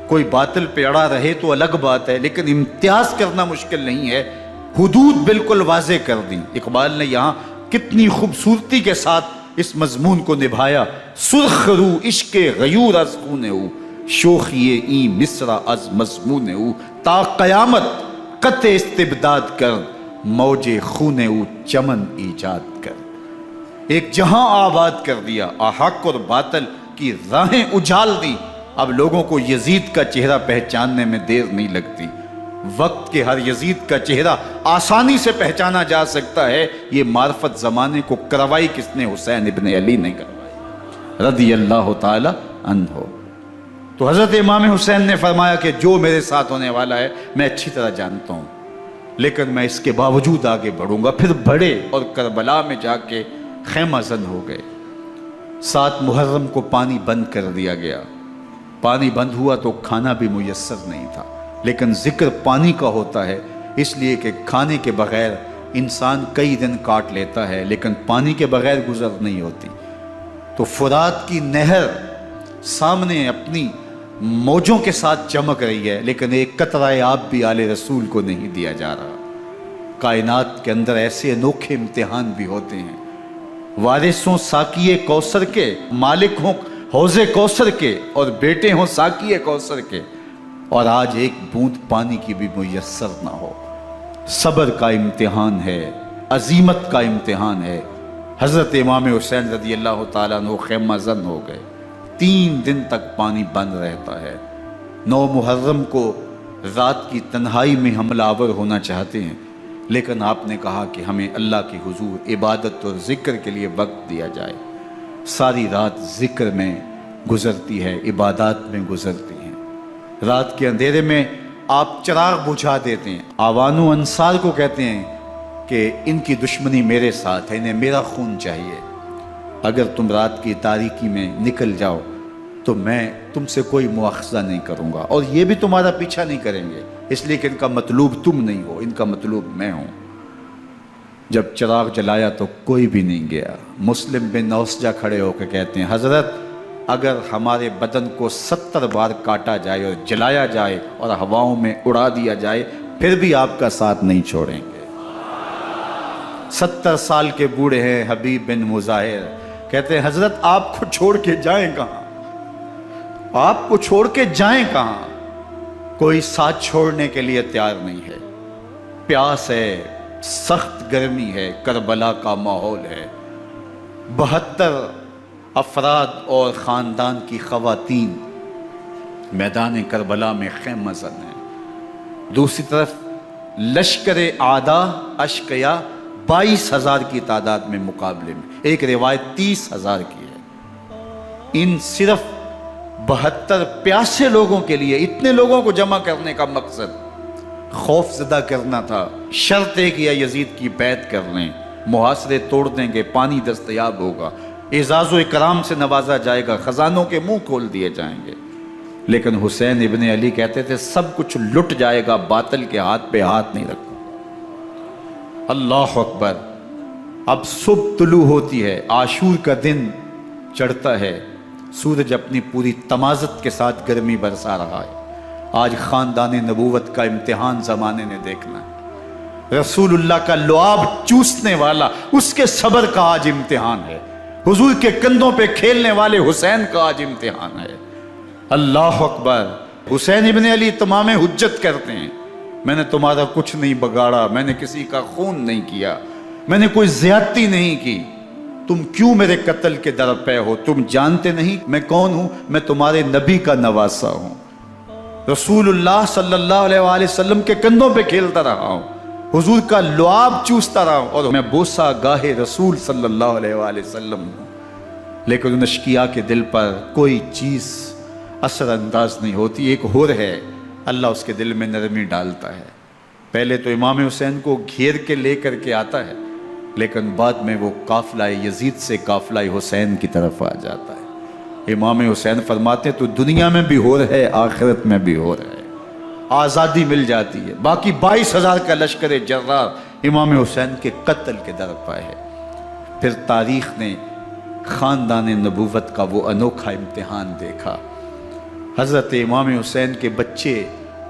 Speaker 1: کوئی باطل پہ اڑا رہے تو الگ بات ہے، لیکن امتیاز کرنا مشکل نہیں ہے۔ حدود بالکل واضح کر دی۔ اقبال نے یہاں کتنی خوبصورتی کے ساتھ اس مضمون کو نبھایا۔ سرخ رو عشق غیور از خون او، شوخی این مصرع از مضمون او، تا قیامت قطع استبداد کر، موج خون او چمن ایجاد کر۔ ایک جہاں آباد کر دیا، حق اور باطل کی راہیں اجال دی۔ اب لوگوں کو یزید کا چہرہ پہچاننے میں دیر نہیں لگتی، وقت کے ہر یزید کا چہرہ آسانی سے پہچانا جا سکتا ہے۔ یہ معرفت زمانے کو کروائی کس نے؟ حسین ابن علی نے کروائی رضی اللہ تعالی عنہ۔ تو حضرت امام حسین نے فرمایا کہ جو میرے ساتھ ہونے والا ہے میں اچھی طرح جانتا ہوں، لیکن میں اس کے باوجود آگے بڑھوں گا۔ پھر بڑھے اور کربلا میں جا کے خیمہ زن ہو گئے۔ 7 محرم کو پانی بند کر دیا گیا۔ پانی بند ہوا تو کھانا بھی میسر نہیں تھا، لیکن ذکر پانی کا ہوتا ہے اس لیے کہ کھانے کے بغیر انسان کئی دن کاٹ لیتا ہے، لیکن پانی کے بغیر گزر نہیں ہوتی۔ تو فرات کی نہر سامنے اپنی موجوں کے ساتھ چمک رہی ہے، لیکن ایک قطرہ آب بھی آل رسول کو نہیں دیا جا رہا۔ کائنات کے اندر ایسے انوکھے امتحان بھی ہوتے ہیں۔ وارثوں ساقی کوثر کے، مالک ہوں حوض کوثر کے، اور بیٹے ہوں ساقی کوثر کے، اور آج ایک بوند پانی کی بھی میسر نہ ہو۔ صبر کا امتحان ہے، عزیمت کا امتحان ہے۔ حضرت امام حسین رضی اللہ تعالیٰ عنہ خیمہ زن ہو گئے۔ 3 دن تک پانی بند رہتا ہے۔ 9 محرم کو رات کی تنہائی میں حملہ آور ہونا چاہتے ہیں، لیکن آپ نے کہا کہ ہمیں اللہ کے حضور عبادت اور ذکر کے لیے وقت دیا جائے۔ ساری رات ذکر میں گزرتی ہے، عبادات میں گزرتی ہیں۔ رات کے اندھیرے میں آپ چراغ بجھا دیتے ہیں۔ آوان و انصار کو کہتے ہیں کہ ان کی دشمنی میرے ساتھ ہے، انہیں میرا خون چاہیے، اگر تم رات کی تاریکی میں نکل جاؤ تو میں تم سے کوئی مواخذہ نہیں کروں گا، اور یہ بھی تمہارا پیچھا نہیں کریں گے، اس لیے کہ ان کا مطلوب تم نہیں ہو، ان کا مطلوب میں ہوں۔ جب چراغ جلایا تو کوئی بھی نہیں گیا۔ مسلم بن نوسجہ کھڑے ہو کے کہتے ہیں حضرت اگر ہمارے بدن کو 70 بار کاٹا جائے اور جلایا جائے اور ہواؤں میں اڑا دیا جائے پھر بھی آپ کا ساتھ نہیں چھوڑیں گے۔ 70 سال کے بوڑھے ہیں حبیب بن مظاہر، کہتے ہیں حضرت آپ کو چھوڑ کے جائیں کہاں، آپ کو چھوڑ کے جائیں کہاں؟ کوئی ساتھ چھوڑنے کے لیے تیار نہیں ہے، پیاس ہے، سخت گرمی ہے، کربلا کا ماحول ہے، 72 افراد اور خاندان کی خواتین میدان کربلا میں خیمہ زن ہیں۔ دوسری طرف لشکر اعداء اشقیا 22,000 کی تعداد میں مقابلے میں، ایک روایت 30,000 کی ہے۔ ان صرف 72 پیاسے لوگوں کے لیے اتنے لوگوں کو جمع کرنے کا مقصد خوف زدہ کرنا تھا۔ شرط ہے کہ یزید کی بیعت کر لیں، محاصرے توڑ دیں گے، پانی دستیاب ہوگا، اعزاز و اکرام سے نوازا جائے گا، خزانوں کے منہ کھول دیے جائیں گے۔ لیکن حسین ابن علی کہتے تھے سب کچھ لٹ جائے گا، باطل کے ہاتھ پہ ہاتھ نہیں رکھوں۔ اللہ اکبر۔ اب صبح طلوع ہوتی ہے، عاشور کا دن چڑھتا ہے، سورج اپنی پوری تمازت کے ساتھ گرمی برسا رہا ہے۔ آج خاندان نبوت کا امتحان زمانے نے دیکھنا ہے۔ رسول اللہ کا لعاب چوسنے والا اس کے صبر کا آج امتحان ہے، حضور کے کندھوں پہ کھیلنے والے حسین کا آج امتحان ہے۔ اللہ اکبر۔ حسین ابن علی تمام حجت کرتے ہیں میں نے تمہارا کچھ نہیں بگاڑا، میں نے کسی کا خون نہیں کیا، میں نے کوئی زیادتی نہیں کی، تم کیوں میرے قتل کے در پہ ہو؟ تم جانتے نہیں میں کون ہوں؟ میں تمہارے نبی کا نواسا ہوں، رسول اللہ صلی اللہ علیہ وآلہ وسلم کے کندھوں پہ کھیلتا رہا ہوں، حضور کا لعاب چوستا رہا ہوں، اور میں بوسہ گاہ رسول صلی اللہ علیہ وآلہ وسلم ہوں۔ لیکن ان اشقیاء کے دل پر کوئی چیز اثر انداز نہیں ہوتی۔ ایک ہور ہے، اللہ اس کے دل میں نرمی ڈالتا ہے۔ پہلے تو امام حسین کو گھیر کے لے کر کے آتا ہے، لیکن بعد میں وہ قافلہ یزید سے قافلہ حسین کی طرف آ جاتا ہے۔ امام حسین فرماتے ہیں تو دنیا میں بھی ہور ہے، آخرت میں بھی ہور ہے، آزادی مل جاتی ہے۔ باقی 22,000 کا لشکر جرار امام حسین کے قتل کے در پہ ہے۔ پھر تاریخ نے خاندان نبوت کا وہ انوکھا امتحان دیکھا۔ حضرت امام حسین کے بچے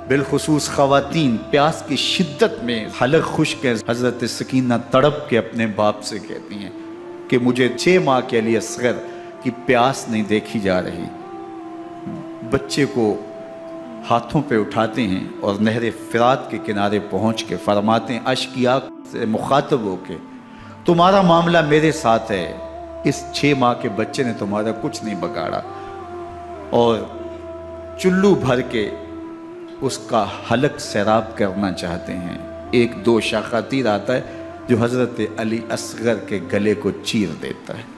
Speaker 1: بالخصوص خواتین پیاس کی شدت میں حلق خشک ہے۔ حضرت سکینہ تڑپ کے اپنے باپ سے کہتی ہیں کہ مجھے 6 ماہ کے علی اصغر کی پیاس نہیں دیکھی جا رہی۔ بچے کو ہاتھوں پہ اٹھاتے ہیں اور نہر فرات کے کنارے پہنچ کے فرماتے ہیں اشقیاء سے مخاطب ہو کے تمہارا معاملہ میرے ساتھ ہے، اس 6 ماہ کے بچے نے تمہارا کچھ نہیں بگاڑا، اور چلو بھر کے اس کا حلق سیراب کرنا چاہتے ہیں۔ ایک 2 شاخہ تیر آتا ہے جو حضرت علی اصغر کے گلے کو چیر دیتا ہے۔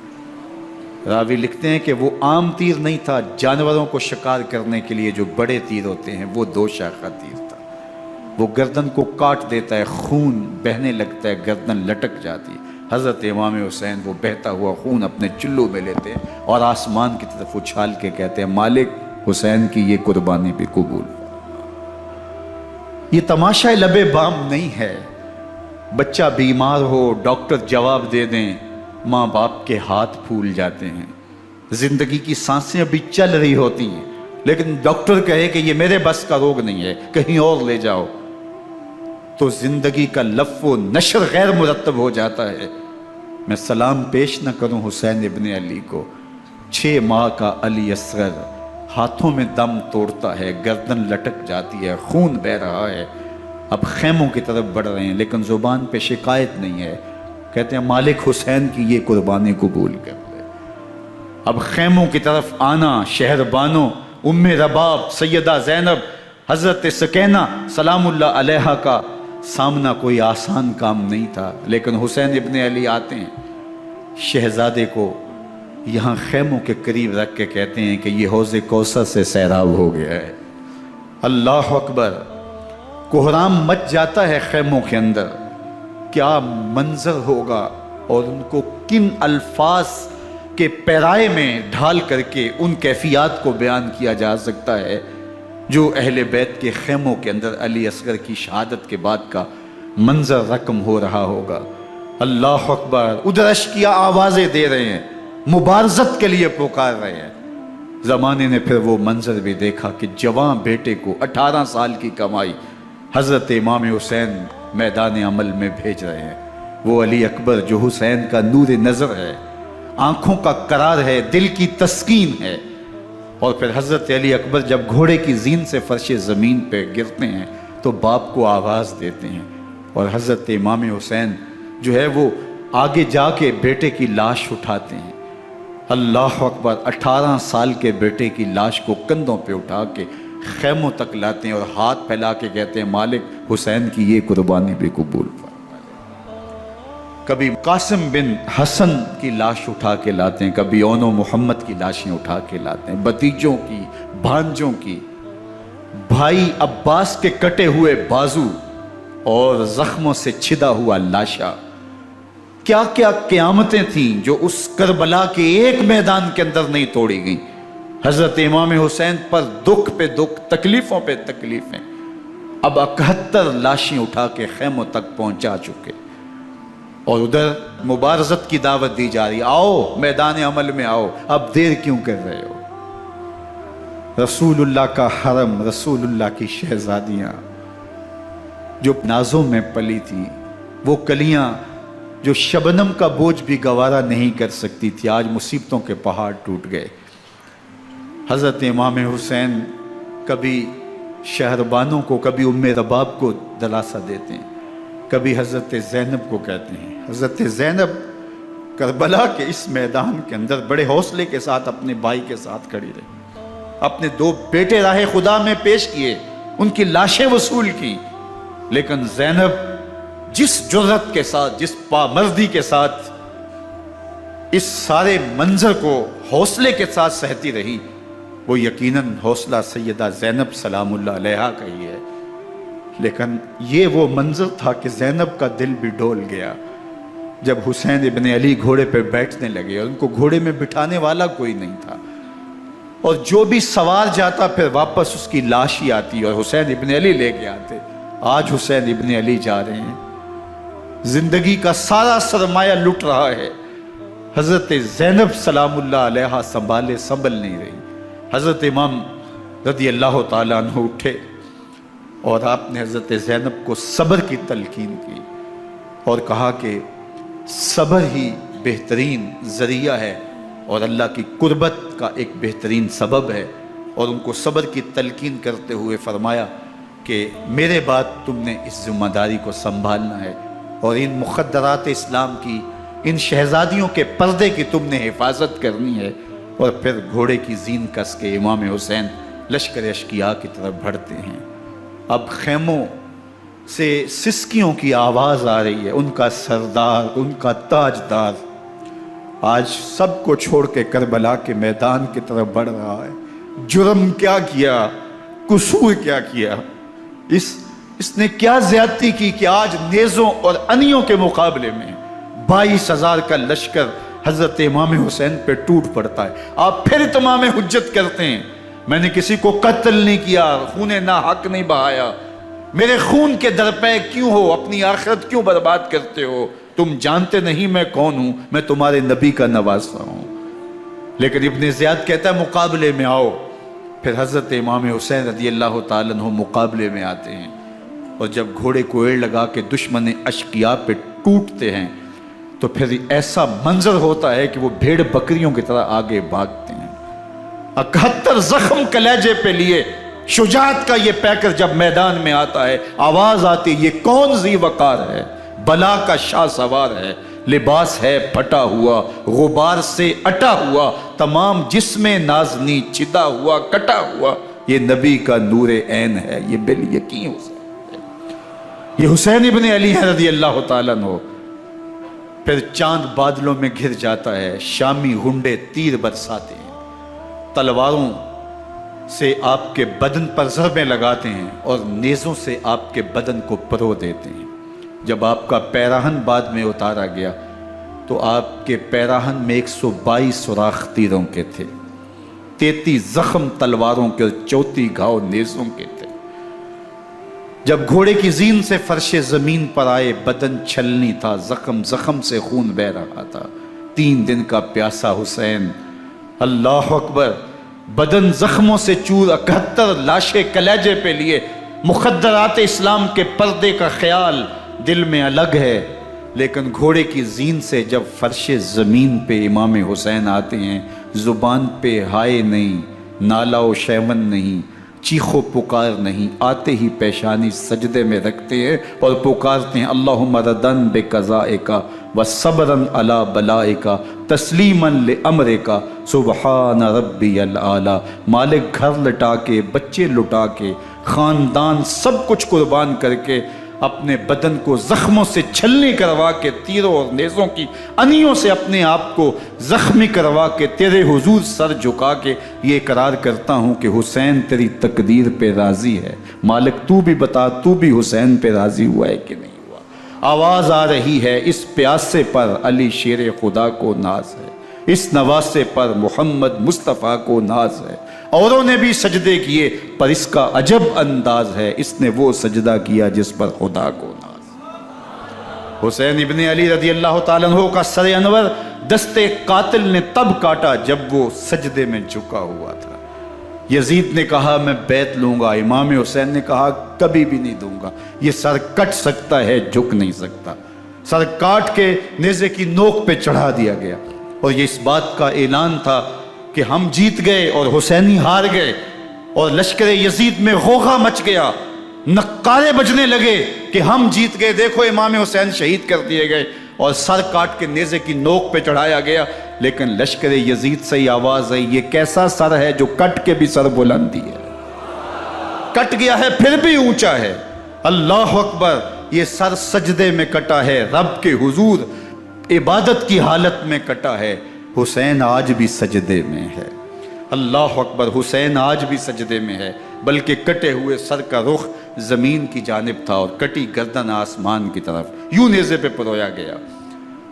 Speaker 1: راوی لکھتے ہیں کہ وہ عام تیر نہیں تھا، جانوروں کو شکار کرنے کے لیے جو بڑے تیر ہوتے ہیں وہ 2 شاخہ تیر تھا۔ وہ گردن کو کاٹ دیتا ہے، خون بہنے لگتا ہے، گردن لٹک جاتی ہے۔ حضرت امام حسین وہ بہتا ہوا خون اپنے چلو میں لیتے ہیں اور آسمان کی طرف اچھال کے کہتے ہیں مالک حسین کی یہ قربانی بھی قبول۔ یہ تماشا لبے بام نہیں ہے، بچہ بیمار ہو ڈاکٹر جواب دے دیں، ماں باپ کے ہاتھ پھول جاتے ہیں، زندگی کی سانسیں ابھی چل رہی ہوتی ہیں، لیکن ڈاکٹر کہے کہ یہ میرے بس کا روگ نہیں ہے، کہیں اور لے جاؤ، تو زندگی کا لف و نشر غیر مرتب ہو جاتا ہے۔ میں سلام پیش نہ کروں حسین ابن علی کو، 6 ماہ کا علی اصغر ہاتھوں میں دم توڑتا ہے، گردن لٹک جاتی ہے، خون بہہ رہا ہے۔ اب خیموں کی طرف بڑھ رہے ہیں لیکن زبان پہ شکایت نہیں ہے، کہتے ہیں مالک حسین کی یہ قربانی قبول کر لے۔ اب خیموں کی طرف آنا، شہر بانوں ام رباب سیدہ زینب حضرت سکینہ سلام اللہ علیہا کا سامنا کوئی آسان کام نہیں تھا، لیکن حسین ابن علی آتے ہیں، شہزادے کو یہاں خیموں کے قریب رکھ کے کہتے ہیں کہ یہ حوض کوثر سے سیراب ہو گیا ہے۔ اللہ اکبر، کوہرام مچ جاتا ہے خیموں کے اندر، کیا منظر ہوگا اور ان کو کن الفاظ کے پیرائے میں ڈھال کر کے ان کیفیات کو بیان کیا جا سکتا ہے جو اہل بیت کے خیموں کے اندر علی اصغر کی شہادت کے بعد کا منظر رقم ہو رہا ہوگا۔ اللہ اکبر، ادھر اشکیا آوازیں دے رہے ہیں، مبارزت کے لیے پکار رہے ہیں۔ زمانے نے پھر وہ منظر بھی دیکھا کہ جوان بیٹے کو 18 سال کی کمائی حضرت امام حسین میدان عمل میں بھیج رہے ہیں۔ وہ علی اکبر جو حسین کا نور نظر ہے، آنکھوں کا قرار ہے، دل کی تسکین ہے۔ اور پھر حضرت علی اکبر جب گھوڑے کی زین سے فرش زمین پہ گرتے ہیں تو باپ کو آواز دیتے ہیں، اور حضرت امام حسین جو ہے وہ آگے جا کے بیٹے کی لاش اٹھاتے ہیں۔ اللہ اکبر، 18 سال کے بیٹے کی لاش کو کندھوں پہ اٹھا کے خیموں تک لاتے ہیں اور ہاتھ پھیلا کے کہتے ہیں مالک حسین کی یہ قربانی بھی قبول فرما۔ کبھی قاسم بن حسن کی لاش اٹھا کے لاتے ہیں، کبھی اون و محمد کی لاشیں اٹھا کے لاتے ہیں، بتیجوں کی، بھانجوں کی، بھائی عباس کے کٹے ہوئے بازو اور زخموں سے چھدا ہوا لاشا۔ کیا کیا قیامتیں تھیں جو اس کربلا کے ایک میدان کے اندر نہیں توڑی گئیں۔ حضرت امام حسین پر دکھ پہ دکھ، تکلیفوں پہ تکلیفیں۔ اب 71 لاشیں اٹھا کے خیموں تک پہنچا چکے، اور ادھر مبارزت کی دعوت دی جا رہی، آؤ میدان عمل میں آؤ، اب دیر کیوں کر رہے ہو۔ رسول اللہ کا حرم، رسول اللہ کی شہزادیاں جو نازوں میں پلی تھی، وہ کلیاں جو شبنم کا بوجھ بھی گوارا نہیں کر سکتی تھی، آج مصیبتوں کے پہاڑ ٹوٹ گئے۔ حضرت امام حسین کبھی شہربانوں کو، کبھی ام رباب کو دلاسا دیتے ہیں، کبھی حضرت زینب کو کہتے ہیں۔ حضرت زینب کربلا کے اس میدان کے اندر بڑے حوصلے کے ساتھ اپنے بھائی کے ساتھ کھڑی رہی، اپنے 2 بیٹے راہ خدا میں پیش کیے، ان کی لاشیں وصول کی، لیکن زینب جس جرأت کے ساتھ، جس پامردی کے ساتھ اس سارے منظر کو حوصلے کے ساتھ سہتی رہی، وہ یقیناً حوصلہ سیدہ زینب سلام اللہ علیہا کا ہی ہے۔ لیکن یہ وہ منظر تھا کہ زینب کا دل بھی ڈول گیا جب حسین ابن علی گھوڑے پہ بیٹھنے لگے، اور ان کو گھوڑے میں بٹھانے والا کوئی نہیں تھا، اور جو بھی سوار جاتا پھر واپس اس کی لاش ہی آتی اور حسین ابن علی لے کے آتے۔ آج حسین ابن علی جا رہے ہیں، زندگی کا سارا سرمایہ لٹ رہا ہے، حضرت زینب سلام اللہ علیہا سنبھل نہیں رہی۔ حضرت امام رضی اللہ تعالیٰ عنہ اٹھے اور آپ نے حضرت زینب کو صبر کی تلقین کی اور کہا کہ صبر ہی بہترین ذریعہ ہے اور اللہ کی قربت کا ایک بہترین سبب ہے، اور ان کو صبر کی تلقین کرتے ہوئے فرمایا کہ میرے بعد تم نے اس ذمہ داری کو سنبھالنا ہے، اور ان مخدرات اسلام کی، ان شہزادیوں کے پردے کی تم نے حفاظت کرنی ہے۔ اور پھر گھوڑے کی زین کس کے امام حسین لشکر اشکیا کی طرف بڑھتے ہیں۔ اب خیموں سے سسکیوں کی آواز آ رہی ہے، ان کا سردار، ان کا تاجدار آج سب کو چھوڑ کے کربلا کے میدان کی طرف بڑھ رہا ہے۔ جرم کیا کیا، قصور کیا کیا، اس نے کیا زیادتی کی کہ آج نیزوں اور انیوں کے مقابلے میں 22,000 کا لشکر حضرت امام حسین پہ ٹوٹ پڑتا ہے۔ آپ پھر اتمام حجت کرتے ہیں، میں نے کسی کو قتل نہیں کیا، خون ناحق نہیں بہایا، میرے خون کے درپے کیوں ہو، اپنی آخرت کیوں برباد کرتے ہو، تم جانتے نہیں میں کون ہوں، میں تمہارے نبی کا نواسا ہوں۔ لیکن ابن زیاد کہتا ہے مقابلے میں آؤ۔ پھر حضرت امام حسین رضی اللہ تعالیٰ عنہ مقابلے میں آتے ہیں، اور جب گھوڑے کو ایڑ لگا کے دشمن اشقیاء پہ ٹوٹتے ہیں تو پھر ایسا منظر ہوتا ہے کہ وہ بھیڑ بکریوں کی طرح آگے بھاگتے ہیں۔ 71 زخم کلیجے پہ لیے شجاعت کا یہ پیکر جب میدان میں آتا ہے، آواز آتی، یہ کون ذی وقار ہے، بلا کا شاہ سوار ہے، لباس ہے پھٹا ہوا غبار سے اٹا ہوا، تمام جسم نازنی چدا ہوا کٹا ہوا، یہ نبی کا نور عین ہے، یہ بالیقین حسین ہے، یہ حسین ابن علی ہے رضی اللہ تعالیٰ عنہ۔ پھر چاند بادلوں میں گھر جاتا ہے، شامی غنڈے تیر برساتے ہیں، تلواروں سے آپ کے بدن پر ضربیں لگاتے ہیں اور نیزوں سے آپ کے بدن کو پرو دیتے ہیں۔ جب آپ کا پیراہن بعد میں اتارا گیا تو آپ کے پیراہن میں 122 سوراخ تیروں کے تھے، 33 زخم تلواروں کے اور 34 گھاؤ نیزوں کے تھے۔ جب گھوڑے کی زین سے فرش زمین پر آئے، بدن چھلنی تھا، زخم زخم سے خون بہ رہا تھا، 3 دن کا پیاسا حسین، اللہ اکبر، بدن زخموں سے چور، 71 لاشیں کلیجے پہ لیے، مخدرات اسلام کے پردے کا خیال دل میں الگ ہے، لیکن گھوڑے کی زین سے جب فرش زمین پہ امام حسین آتے ہیں، زبان پہ ہائے نہیں، نالا و شیون نہیں، چیخ و پکار نہیں، آتے ہی پیشانی سجدے میں رکھتے ہیں اور پکارتے ہیں اللہم ردن بقضائکا وصبرن علی بلائکا تسلیمن لامرکا سبحان ربی العالی۔ مالک گھر لٹا کے، بچے لٹا کے، خاندان سب کچھ قربان کر کے، اپنے بدن کو زخموں سے چھلنی کروا کے، تیروں اور نیزوں کی انیوں سے اپنے آپ کو زخمی کروا کے، تیرے حضور سر جھکا کے یہ اقرار کرتا ہوں کہ حسین تیری تقدیر پہ راضی ہے، مالک تو بھی بتا، تو بھی حسین پہ راضی ہوا ہے کہ نہیں ہوا۔ آواز آ رہی ہے، اس پیاسے پر علی شیر خدا کو ناز ہے، اس نواسے پر محمد مصطفیٰ کو ناز ہے۔ اوروں نے بھی سجدے کیے پر اس کا عجب انداز ہے، اس نے وہ سجدہ کیا جس پر خدا کو ناز۔ حسین ابن علی رضی اللہ تعالیٰ عنہ کا سر انور دستے قاتل نے تب کاٹا جب وہ سجدے میں جھکا ہوا تھا۔ یزید نے کہا میں بیعت لوں گا، امام حسین نے کہا کبھی بھی نہیں دوں گا، یہ سر کٹ سکتا ہے جھک نہیں سکتا۔ سر کاٹ کے نیزے کی نوک پہ چڑھا دیا گیا اور یہ اس بات کا اعلان تھا کہ ہم جیت گئے اور حسینی ہار گئے، اور لشکر یزید میں غوغا مچ گیا، نقارے بجنے لگے کہ ہم جیت گئے، دیکھو امام حسین شہید کر دیے گئے، اور سر کاٹ کے نیزے کی نوک پہ چڑھایا گیا۔ لیکن لشکر یزید سے ہی آواز آئی یہ کیسا سر ہے جو کٹ کے بھی سر بلندی ہے، کٹ گیا ہے پھر بھی اونچا ہے، اللہ اکبر، یہ سر سجدے میں کٹا ہے، رب کے حضور عبادت کی حالت میں کٹا ہے۔ حسین آج بھی سجدے میں ہے، اللہ اکبر، حسین آج بھی سجدے میں ہے، بلکہ کٹے ہوئے سر کا رخ زمین کی جانب تھا اور کٹی گردن آسمان کی طرف، یوں نیزے پہ پرویا گیا۔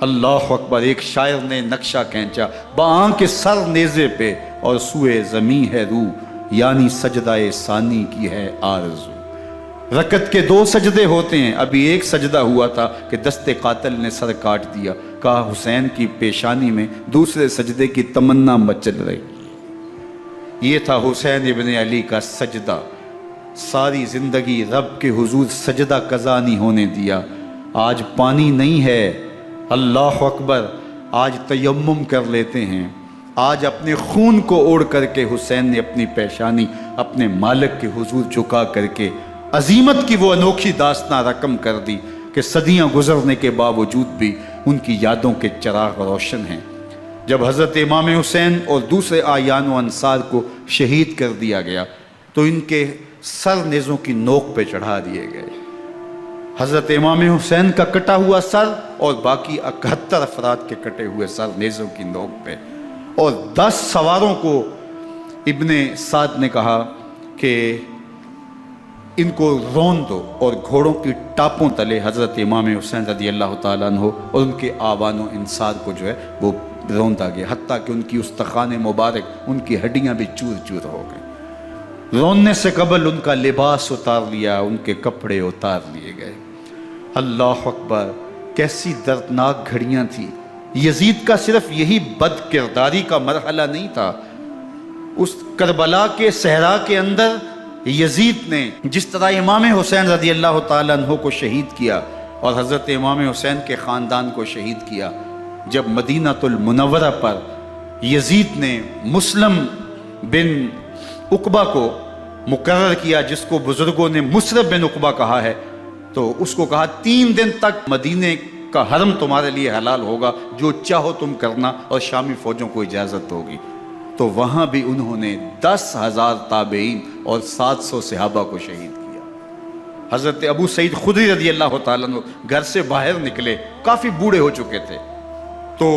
Speaker 1: اللہ اکبر، ایک شاعر نے نقشہ کھینچا، بآنکھ سر نیزے پہ اور سوئے زمین ہے روح، یعنی سجدہ ثانی کی ہے آرزو۔ رکعت کے 2 سجدے ہوتے ہیں، ابھی ایک سجدہ ہوا تھا کہ دست قاتل نے سر کاٹ دیا، کہا حسین کی پیشانی میں دوسرے سجدے کی تمنا مچل رہی۔ یہ تھا حسین ابن علی کا سجدہ، ساری زندگی رب کے حضور سجدہ قضا نہیں ہونے دیا۔ آج پانی نہیں ہے، اللہ اکبر، آج تیمم کر لیتے ہیں، آج اپنے خون کو اوڑھ کر کے حسین نے اپنی پیشانی اپنے مالک کے حضور جھکا کر کے عظیمت کی وہ انوکھی داستان رقم کر دی کہ صدیاں گزرنے کے باوجود بھی ان کی یادوں کے چراغ روشن ہیں۔ جب حضرت امام حسین اور دوسرے آیان و انصار کو شہید کر دیا گیا تو ان کے سر نیزوں کی نوک پہ چڑھا دیے گئے۔ حضرت امام حسین کا کٹا ہوا سر اور باقی 71 افراد کے کٹے ہوئے سر نیزوں کی نوک پہ، اور 10 سواروں کو ابن سعد نے کہا کہ ان کو رون دو، اور گھوڑوں کی ٹاپوں تلے حضرت امام حسین رضی اللہ تعالیٰ عنہ اور ان کے آوان و انصار کو جو ہے وہ روندا گیا، حتیٰ کہ ان کی استخوان مبارک، ان کی ہڈیاں بھی چور چور ہو گئیں۔ روننے سے قبل ان کا لباس اتار لیا، ان کے کپڑے اتار لیے گئے۔ اللہ اکبر، کیسی دردناک گھڑیاں تھیں۔ یزید کا صرف یہی بد کرداری کا مرحلہ نہیں تھا، اس کربلا کے صحرا کے اندر یزید نے جس طرح امام حسین رضی اللہ تعالیٰ عنہ کو شہید کیا اور حضرت امام حسین کے خاندان کو شہید کیا، جب مدینہ المنورہ پر یزید نے مسلم بن عقبہ کو مقرر کیا، جس کو بزرگوں نے مصرب بن عقبہ کہا ہے، تو اس کو کہا 3 دن تک مدینے کا حرم تمہارے لیے حلال ہوگا، جو چاہو تم کرنا، اور شامی فوجوں کو اجازت ہوگی۔ تو وہاں بھی انہوں نے 10,000 تابعین اور 700 صحابہ کو شہید کیا۔ حضرت ابو سعید خدری رضی اللہ تعالیٰ عنہ گھر سے باہر نکلے، کافی بوڑھے ہو چکے تھے، تو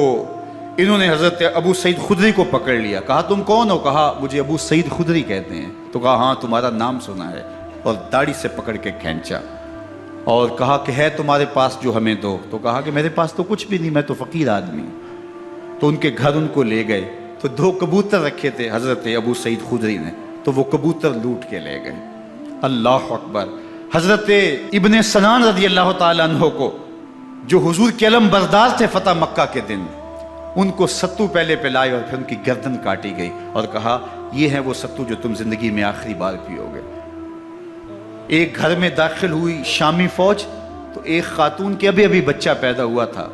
Speaker 1: انہوں نے حضرت ابو سعید خدری کو پکڑ لیا، کہا تم کون ہو؟ کہا مجھے ابو سعید خدری کہتے ہیں۔ تو کہا ہاں تمہارا نام سنا ہے، اور داڑھی سے پکڑ کے کھینچا اور کہا کہ ہے تمہارے پاس جو ہمیں دو؟ تو کہا کہ میرے پاس تو کچھ بھی نہیں، میں تو فقیر آدمی ہوں۔ تو ان کے گھر ان کو لے گئے، تو 2 کبوتر رکھے تھے حضرت ابو سعید خدری نے، تو وہ کبوتر لوٹ کے لے گئے۔ اللہ اکبر۔ حضرت ابن سنان رضی اللہ تعالیٰ عنہ کو، جو حضور کے علم بردار تھے فتح مکہ کے دن، ان کو ستو پہلے پلائے اور پھر ان کی گردن کاٹی گئی، اور کہا یہ ہے وہ ستو جو تم زندگی میں آخری بار پیو گے۔ ایک گھر میں داخل ہوئی شامی فوج، تو ایک خاتون کے ابھی بچہ پیدا ہوا تھا،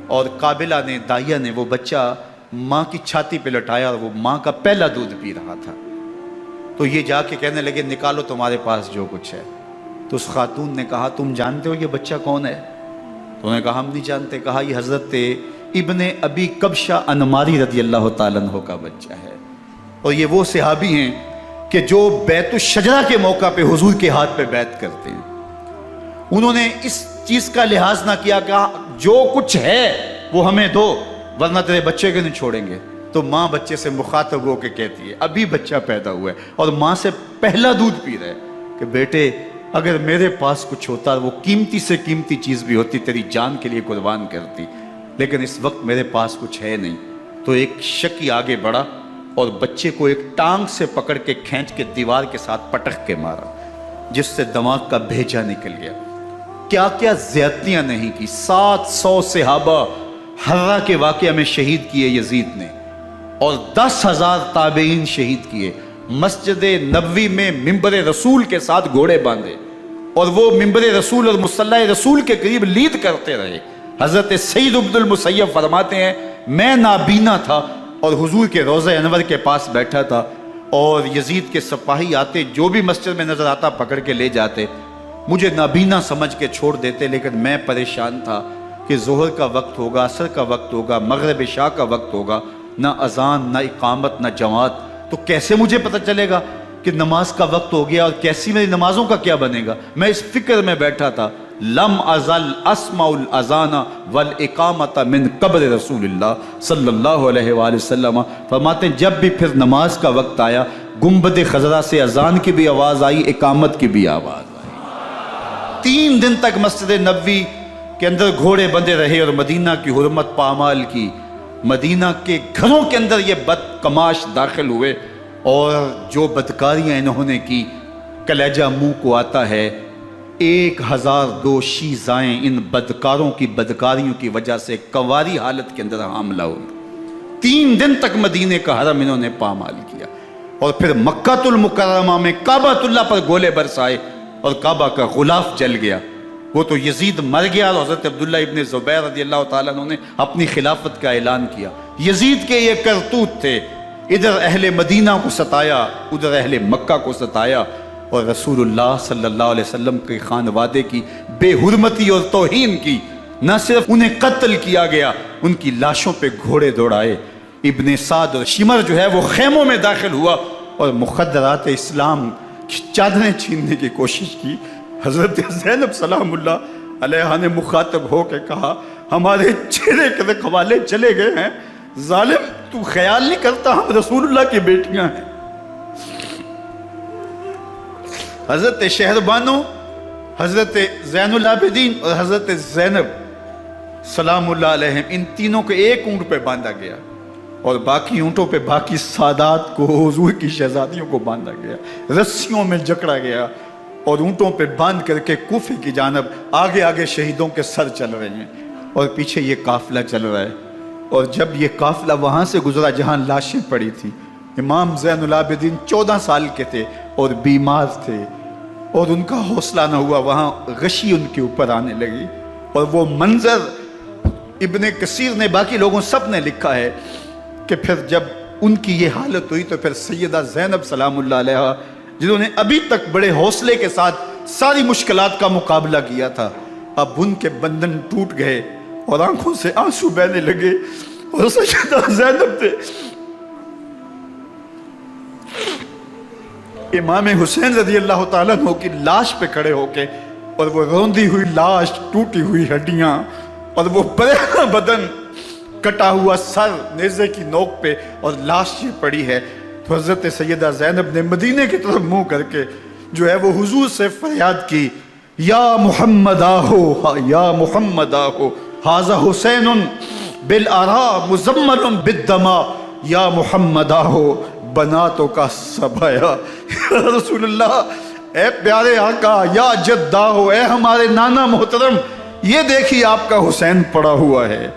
Speaker 1: اور قابلہ نے، دائیا نے وہ بچہ ماں کی چھاتی پہ لٹایا، اور وہ ماں کا پہلا دودھ پی رہا تھا۔ تو یہ جا کے کہنے لگے نکالو تمہارے پاس جو کچھ ہے۔ تو اس خاتون نے کہا تم جانتے ہو یہ بچہ کون ہے؟ تو انہوں نے کہا ہم نہیں جانتے۔ کہا یہ حضرت ابن ابی کبشہ انماری رضی اللہ تعالیٰ عنہ کا بچہ ہے، اور یہ وہ صحابی ہیں کہ جو بیت الشجرہ کے موقع پہ حضور کے ہاتھ پہ بیعت کرتے ہیں۔ انہوں نے اس چیز کا لحاظ نہ کیا کہ جو کچھ ہے وہ ہمیں دو، ورنہ تیرے بچے کو نہیں چھوڑیں گے۔ تو ماں بچے سے مخاطب ہو کے کہتی ہے، ابھی بچہ پیدا ہوا ہے اور ماں سے پہلا دودھ پی رہا ہے، کہ بیٹے اگر میرے پاس کچھ ہوتا، وہ قیمتی سے قیمتی چیز بھی ہوتی، تیری جان کے لیے قربان کرتی، لیکن اس وقت میرے پاس کچھ ہے نہیں۔ تو ایک شکی آگے بڑھا اور بچے کو ایک ٹانگ سے پکڑ کے کھینچ کے دیوار کے ساتھ پٹک کے مارا، جس سے دماغ کا بھیجا نکل گیا۔ کیا کیا زیادتیاں نہیں کی۔ 700 صحابہ حرہ کے واقعہ میں شہید کیے یزید نے، اور 10,000 تابعین شہید کیے۔ مسجد نبوی میں ممبر رسول کے ساتھ گھوڑے باندھے، اور وہ ممبر رسول اور مصلی رسول کے قریب لید کرتے رہے۔ حضرت سید عبد المسیب فرماتے ہیں میں نابینا تھا اور حضور کے روضہ انور کے پاس بیٹھا تھا، اور یزید کے سپاہی آتے، جو بھی مسجد میں نظر آتا پکڑ کے لے جاتے، مجھے نابینا سمجھ کے چھوڑ دیتے، لیکن میں پریشان تھا کہ ظہر کا وقت ہوگا، عصر کا وقت ہوگا، مغرب عشاء کا وقت ہوگا، نہ اذان نہ اقامت نہ جماعت، تو کیسے مجھے پتہ چلے گا کہ نماز کا وقت ہو گیا، اور کیسی میری نمازوں کا کیا بنے گا؟ میں اس فکر میں بیٹھا تھا۔ لم ازل اسمع الاذان والاقامت من قبر رسول اللہ صلی اللہ علیہ وآلہ وسلم۔ فرماتے ہیں جب بھی پھر نماز کا وقت آیا، گنبد خضرا سے اذان کی بھی آواز آئی، اقامت کی بھی آواز آئی۔ 3 دن تک مسجد نبوی کے اندر گھوڑے بندے رہے، اور مدینہ کی حرمت پامال کی۔ مدینہ کے گھروں کے اندر یہ بدکماش داخل ہوئے، اور جو بدکاریاں انہوں نے کی، کلیجہ منہ کو آتا ہے۔ 1002 شیزائیں ان بدکاروں کی بدکاریوں کی وجہ سے کنواری حالت کے اندر حاملہ ہوئی۔ 3 دن تک مدینے کا حرم انہوں نے پامال کیا، اور پھر مکہ المکرمہ میں کعبہ اللہ پر گولے برسائے، اور کعبہ کا غلاف جل گیا۔ وہ تو یزید مر گیا، اور حضرت عبداللہ ابن زبیر رضی اللہ تعالیٰ عنہ نے اپنی خلافت کا اعلان کیا۔ یزید کے یہ کرتوت تھے، ادھر اہل مدینہ کو ستایا، ادھر اہل مکہ کو ستایا، اور رسول اللہ صلی اللہ علیہ وسلم کے خانوادے کی بے حرمتی اور توہین کی۔ نہ صرف انہیں قتل کیا گیا، ان کی لاشوں پہ گھوڑے دوڑائے۔ ابن سعد اور شمر جو ہے وہ خیموں میں داخل ہوا، اور مخدرات اسلام کی چادریں چھیننے کی کوشش کی۔ حضرت زینب سلام اللہ علیہ نے مخاطب ہو کے کہا ہمارے چہرے کے رکھوالے چلے گئے ہیں، ظالم تو خیال نہیں کرتا ہم رسول اللہ کی بیٹیاں ہیں۔ حضرت شہربانو، حضرت زین العابدین اور حضرت زینب سلام اللہ علیہ، ان تینوں کو ایک اونٹ پہ باندھا گیا، اور باقی اونٹوں پہ باقی سادات کو، حضور کی شہزادیوں کو باندھا گیا، رسیوں میں جکڑا گیا، اور اونٹوں پہ باندھ کر کے کوفے کی جانب آگے آگے شہیدوں کے سر چل رہے ہیں، اور پیچھے یہ قافلہ چل رہا ہے۔ اور جب یہ قافلہ وہاں سے گزرا جہاں لاشیں پڑی تھیں، امام زین العابدین 14 سال کے تھے اور بیمار تھے، اور ان کا حوصلہ نہ ہوا، وہاں غشی ان کے اوپر آنے لگی، اور وہ منظر ابن کثیر نے، باقی لوگوں سب نے لکھا ہے کہ پھر جب ان کی یہ حالت ہوئی تو پھر سیدہ زینب سلام اللہ علیہ، جنہوں نے ابھی تک بڑے حوصلے کے ساتھ ساری مشکلات کا مقابلہ کیا تھا، اب ان کے بندھن ٹوٹ گئے اور آنکھوں سے آنسو بہنے لگے، اور سیدہ زینب نے امام حسین رضی اللہ تعالیٰ عنہ کی لاش پہ کھڑے ہو کے، اور وہ روندی ہوئی لاش، ٹوٹی ہوئی ہڈیاں، اور وہ پریشاں بدن، کٹا ہوا سر نیزے کی نوک پہ، اور لاش یہ پڑی ہے، تو حضرت سیدہ زینب نے مدینے کی طرف منہ کر کے جو ہے وہ حضور سے فریاد کی، یا محمد آہو، یا محمد آہو، ھذا حسین بالآراء مزمل بالدماء، یا محمد آہو بناتوں کا سبایا۔ یا رسول اللہ، اے پیارے آقا، یا جد آہو، اے ہمارے نانا محترم، یہ دیکھیے آپ کا حسین پڑا ہوا ہے،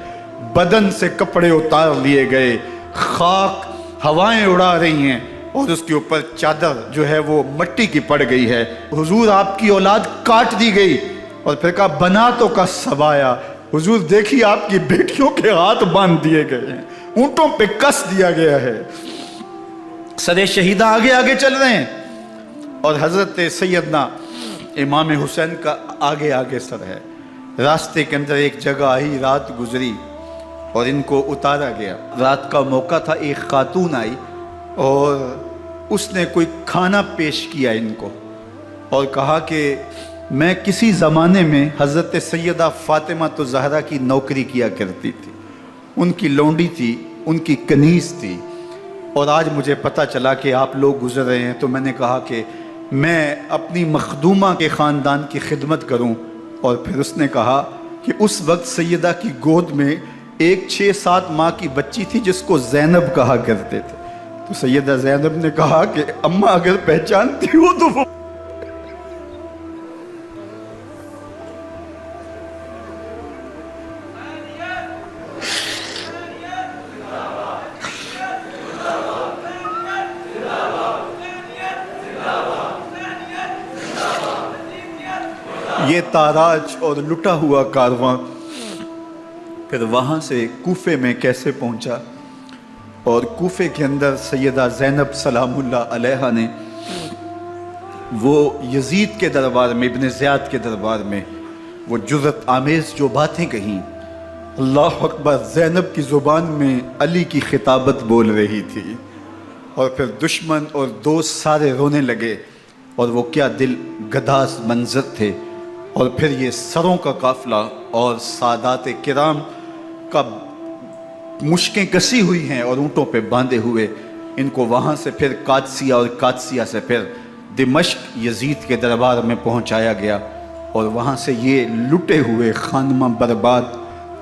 Speaker 1: بدن سے کپڑے اتار لیے گئے، خاک ہوائیں اڑا رہی ہیں، اور اس کے اوپر چادر جو ہے وہ مٹی کی پڑ گئی ہے۔ حضور آپ کی اولاد کاٹ دی گئی، اور پھر کہا بناتوں کا سبایا، حضور دیکھیے آپ کی بیٹیوں کے ہاتھ باندھ دیے گئے ہیں، اونٹوں پہ کس دیا گیا ہے، سر شہیدہ آگے آگے چل رہے ہیں، اور حضرت سیدنا امام حسین کا آگے آگے سر ہے۔ راستے کے اندر ایک جگہ آئی، رات گزری اور ان کو اتارا گیا۔ رات کا موقع تھا، ایک خاتون آئی اور اس نے کوئی کھانا پیش کیا ان کو، اور کہا کہ میں کسی زمانے میں حضرت سیدہ فاطمہ الزہرا کی نوکری کیا کرتی تھی، ان کی لونڈی تھی، ان کی کنیز تھی، اور آج مجھے پتہ چلا کہ آپ لوگ گزر رہے ہیں، تو میں نے کہا کہ میں اپنی مخدومہ کے خاندان کی خدمت کروں۔ اور پھر اس نے کہا کہ اس وقت سیدہ کی گود میں ایک 6-7 ماہ کی بچی تھی جس کو زینب کہا کرتے تھے، تو سیدہ زینب نے کہا کہ اماں اگر پہچانتی ہو تو وہ یہ تاراج اور لٹا ہوا کارواں پھر وہاں سے کوفے میں کیسے پہنچا، اور کوفے کے اندر سیدہ زینب سلام اللہ علیہا نے وہ یزید کے دربار میں، ابن زیاد کے دربار میں وہ جرأت آمیز جو باتیں کہیں، اللہ اکبر، زینب کی زبان میں علی کی خطابت بول رہی تھی، اور پھر دشمن اور دوست سارے رونے لگے، اور وہ کیا دل گداز منظر تھے۔ اور پھر یہ سروں کا قافلہ اور سادات کرام کا مشکیں کسی ہوئی ہیں اور اونٹوں پہ باندھے ہوئے، ان کو وہاں سے پھر قادسیہ، اور قادسیہ سے پھر دمشق یزید کے دربار میں پہنچایا گیا، اور وہاں سے یہ لٹے ہوئے خانمہ برباد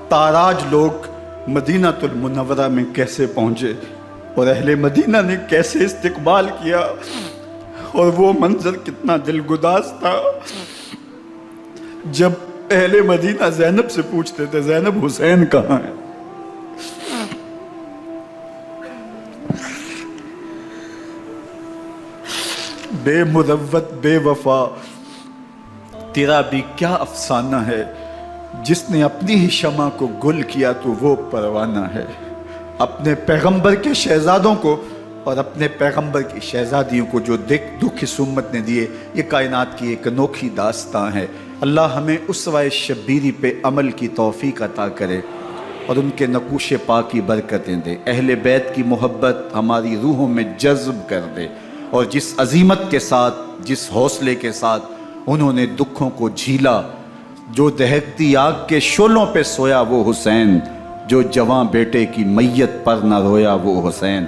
Speaker 1: تاراج لوگ مدینہ المنورہ میں کیسے پہنچے، اور اہل مدینہ نے کیسے استقبال کیا، اور وہ منظر کتنا دلگداز تھا جب اہل مدینہ زینب سے پوچھتے تھے زینب حسین کہاں ہے؟ بے مروت بے وفا تیرا بھی کیا افسانہ ہے، جس نے اپنی ہی شمع کو گل کیا تو وہ پروانہ ہے۔ اپنے پیغمبر کے شہزادوں کو اور اپنے پیغمبر کی شہزادیوں کو جو دکھ اس امت نے دیے، یہ کائنات کی ایک انوکھی داستان ہے۔ اللہ ہمیں اسوہ شبیری پہ عمل کی توفیق عطا کرے اور ان کے نقوش پاک کی برکتیں دے، اہل بیت کی محبت ہماری روحوں میں جذب کر دے، اور جس عظیمت کے ساتھ، جس حوصلے کے ساتھ انہوں نے دکھوں کو جھیلا، جو دہکتی آگ کے شعلوں پہ سویا وہ حسین، جو جواں بیٹے کی میت پر نہ رویا وہ حسین،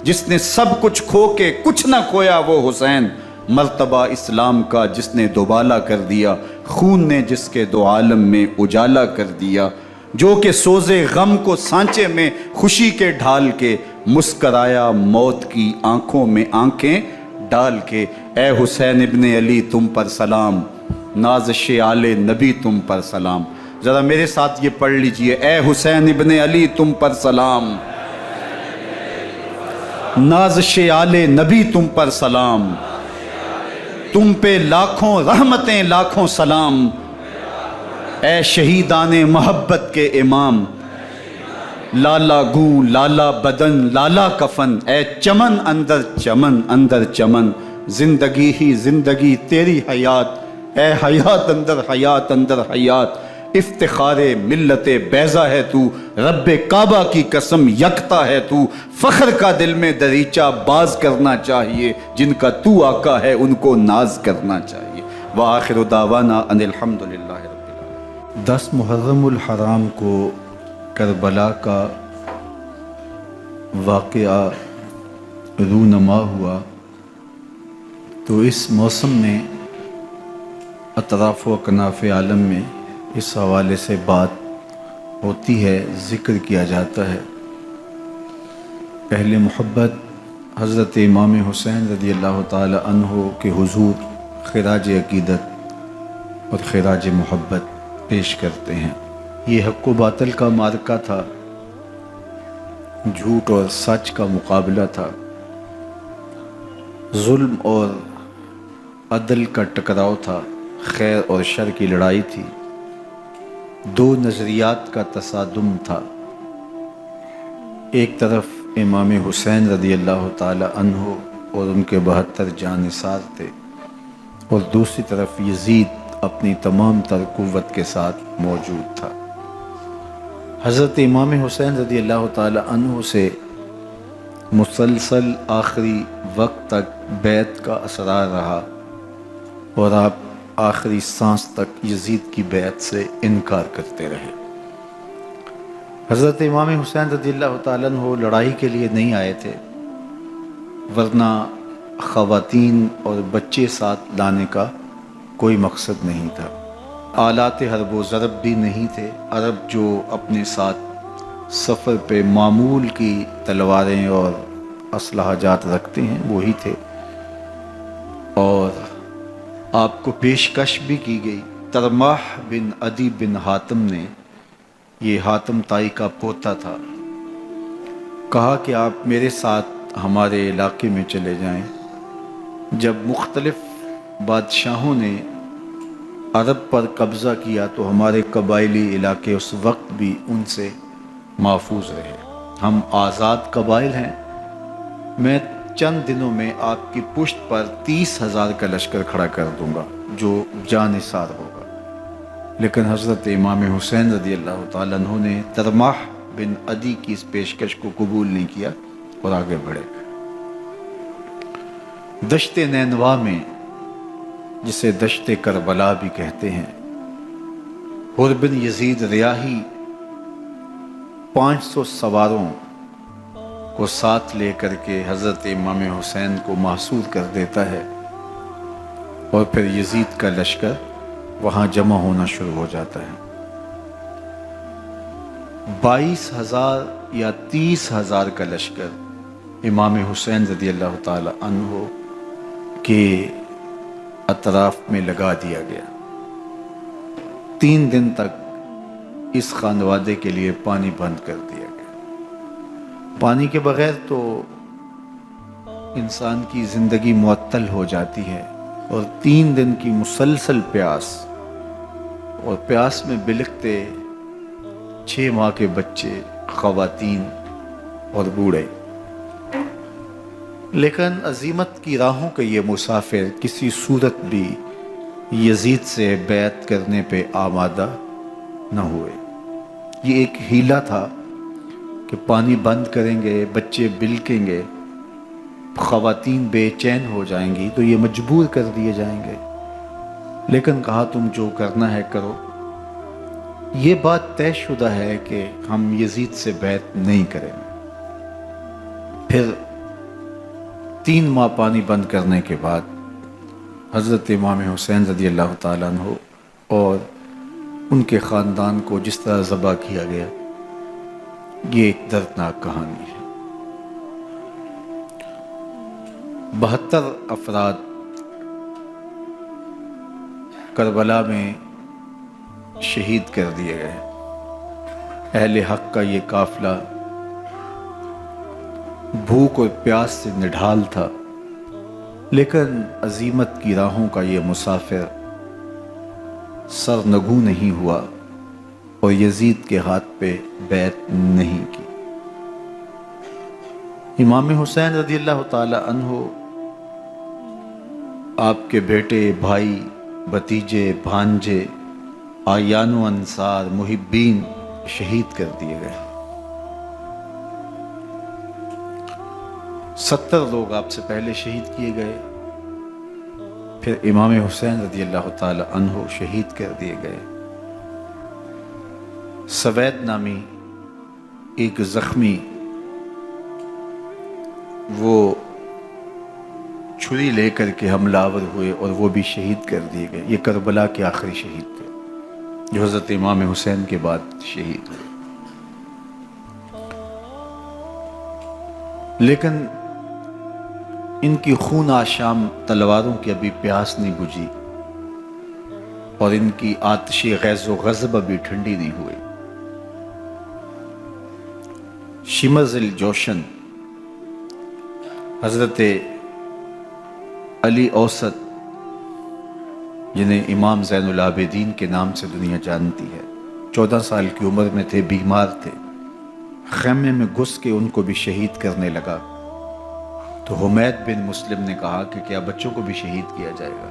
Speaker 1: جس نے سب کچھ کھو کے کچھ نہ کھویا وہ حسین، مرتبہ اسلام کا جس نے دوبالا کر دیا، خون نے جس کے دو عالم میں اجالا کر دیا، جو کہ سوزے غم کو سانچے میں خوشی کے ڈھال کے مسکرایا موت کی آنکھوں میں آنکھیں ڈال کے۔ اے حسین ابن علی تم پر سلام، نازش آل نبی تم پر سلام۔ ذرا میرے ساتھ یہ پڑھ لیجئے، اے حسین ابن علی تم پر سلام، نازش آل نبی تم پر سلام، تم پہ لاکھوں رحمتیں لاکھوں سلام، اے شہیدان محبت کے امام، لالا گوں لالا بدن لالا کفن، اے چمن اندر چمن اندر چمن، زندگی ہی زندگی تیری حیات اے حیات اندر حیات اندر حیات، افتخار ملت بیضا ہے تو، رب کعبہ کی قسم یکتا ہے تو، فخر کا دل میں دریچہ باز کرنا چاہیے، جن کا تو آقا ہے ان کو ناز کرنا چاہیے۔ وآخر دعوانا ان الحمدللہ رب العالمین۔ 10 محرم الحرام کو کربلا کا واقعہ رونما ہوا، تو اس موسم میں اطراف و اکناف عالم میں اس حوالے سے بات ہوتی ہے، ذکر کیا جاتا ہے۔ اہل محبت حضرت امام حسین رضی اللہ تعالی عنہ کے حضور خراج عقیدت اور خراج محبت پیش کرتے ہیں۔ یہ حق و باطل کا معرکہ تھا، جھوٹ اور سچ کا مقابلہ تھا، ظلم اور عدل کا ٹکراؤ تھا، خیر اور شر کی لڑائی تھی، دو نظریات کا تصادم تھا۔ ایک طرف امام حسین رضی اللہ تعالی عنہ اور ان کے 72 جانثار تھے، اور دوسری طرف یزید اپنی تمام تر قوت کے ساتھ موجود تھا۔ حضرت امام حسین رضی اللہ تعالی عنہ سے مسلسل آخری وقت تک بیعت کا اسرار رہا، اور آپ آخری سانس تک یزید کی بیعت سے انکار کرتے رہے۔ حضرت امام حسین رضی اللہ تعالیٰ عنہ لڑائی کے لیے نہیں آئے تھے، ورنہ خواتین اور بچے ساتھ لانے کا کوئی مقصد نہیں تھا۔ آلات حرب و ضرب بھی نہیں تھے۔ عرب جو اپنے ساتھ سفر پہ معمول کی تلواریں اور اسلحہ جات رکھتے ہیں وہی تھے، اور آپ کو پیشکش بھی کی گئی۔ ترماح بن عدی بن حاتم نے، یہ حاتم تائی کا پوتا تھا، کہا کہ آپ میرے ساتھ ہمارے علاقے میں چلے جائیں۔ جب مختلف بادشاہوں نے عرب پر قبضہ کیا تو ہمارے قبائلی علاقے اس وقت بھی ان سے محفوظ رہے۔ ہم آزاد قبائل ہیں، میں چند دنوں میں آپ کی پشت پر 30,000 کا لشکر کھڑا کر دوں گا جو جانثار ہوگا۔ لیکن حضرت امام حسین رضی اللہ تعالیٰ عنہ نے ترماح بن عدی کی اس پیشکش کو قبول نہیں کیا اور آگے بڑھے۔ دشت نینوا میں، جسے دشت کربلا بھی کہتے ہیں، حر بن یزید ریاحی 500 سواروں کو ساتھ لے کر کے حضرت امام حسین کو محصور کر دیتا ہے، اور پھر یزید کا لشکر وہاں جمع ہونا شروع ہو جاتا ہے۔ 22,000 یا 30,000 کا لشکر امام حسین رضی اللہ تعالی عنہ کے اطراف میں لگا دیا گیا۔ 3 دن تک اس خانوادے کے لیے پانی بند کر دیا گیا۔ پانی کے بغیر تو انسان کی زندگی معطل ہو جاتی ہے، اور 3 دن کی مسلسل پیاس، اور پیاس میں بلکتے 6 ماہ کے بچے، خواتین اور بوڑھے۔ لیکن عزیمت کی راہوں کے یہ مسافر کسی صورت بھی یزید سے بیعت کرنے پہ آمادہ نہ ہوئے۔ یہ ایک ہیلا تھا کہ پانی بند کریں گے، بچے بلکیں گے، خواتین بے چین ہو جائیں گی تو یہ مجبور کر دیے جائیں گے۔ لیکن کہا تم جو کرنا ہے کرو۔ یہ بات طے شدہ ہے کہ ہم یزید سے بیعت نہیں کریں گے۔ پھر 3 ماہ پانی بند کرنے کے بعد حضرت امام حسین رضی اللہ تعالیٰ عنہ اور ان کے خاندان کو جس طرح ذبح کیا گیا، یہ ایک دردناک کہانی ہے۔ 72 افراد کربلا میں شہید کر دیے گئے۔ اہل حق کا یہ قافلہ بھوک اور پیاس سے نڈھال تھا، لیکن عزیمت کی راہوں کا یہ مسافر سرنگوں نہیں ہوا اور یزید کے ہاتھ پہ بیعت نہیں کی۔ امام حسین رضی اللہ تعالی عنہ آپ کے بیٹے، بھائی، بھتیجے، بھانجے، آیان و انصار، محبین شہید کر دیے گئے۔ 70 لوگ آپ سے پہلے شہید کیے گئے، پھر امام حسین رضی اللہ تعالی عنہ شہید کر دیے گئے۔ سوید نامی ایک زخمی، وہ چھری لے کر کے حملہ آور ہوئے اور وہ بھی شہید کر دیے گئے۔ یہ کربلا کے آخری شہید تھے جو حضرت امام حسین کے بعد شہید ہوئے۔ لیکن ان کی خون آشام تلواروں کی ابھی پیاس نہیں بجھی، اور ان کی آتش غیظ و غضب ابھی ٹھنڈی نہیں ہوئی۔ شمز الجوشن حضرت علی اوسط، جنہیں امام زین العابدین کے نام سے دنیا جانتی ہے، 14 سال کی عمر میں تھے، بیمار تھے، خیمے میں گھس کے ان کو بھی شہید کرنے لگا تو حمید بن مسلم نے کہا کہ کیا بچوں کو بھی شہید کیا جائے گا؟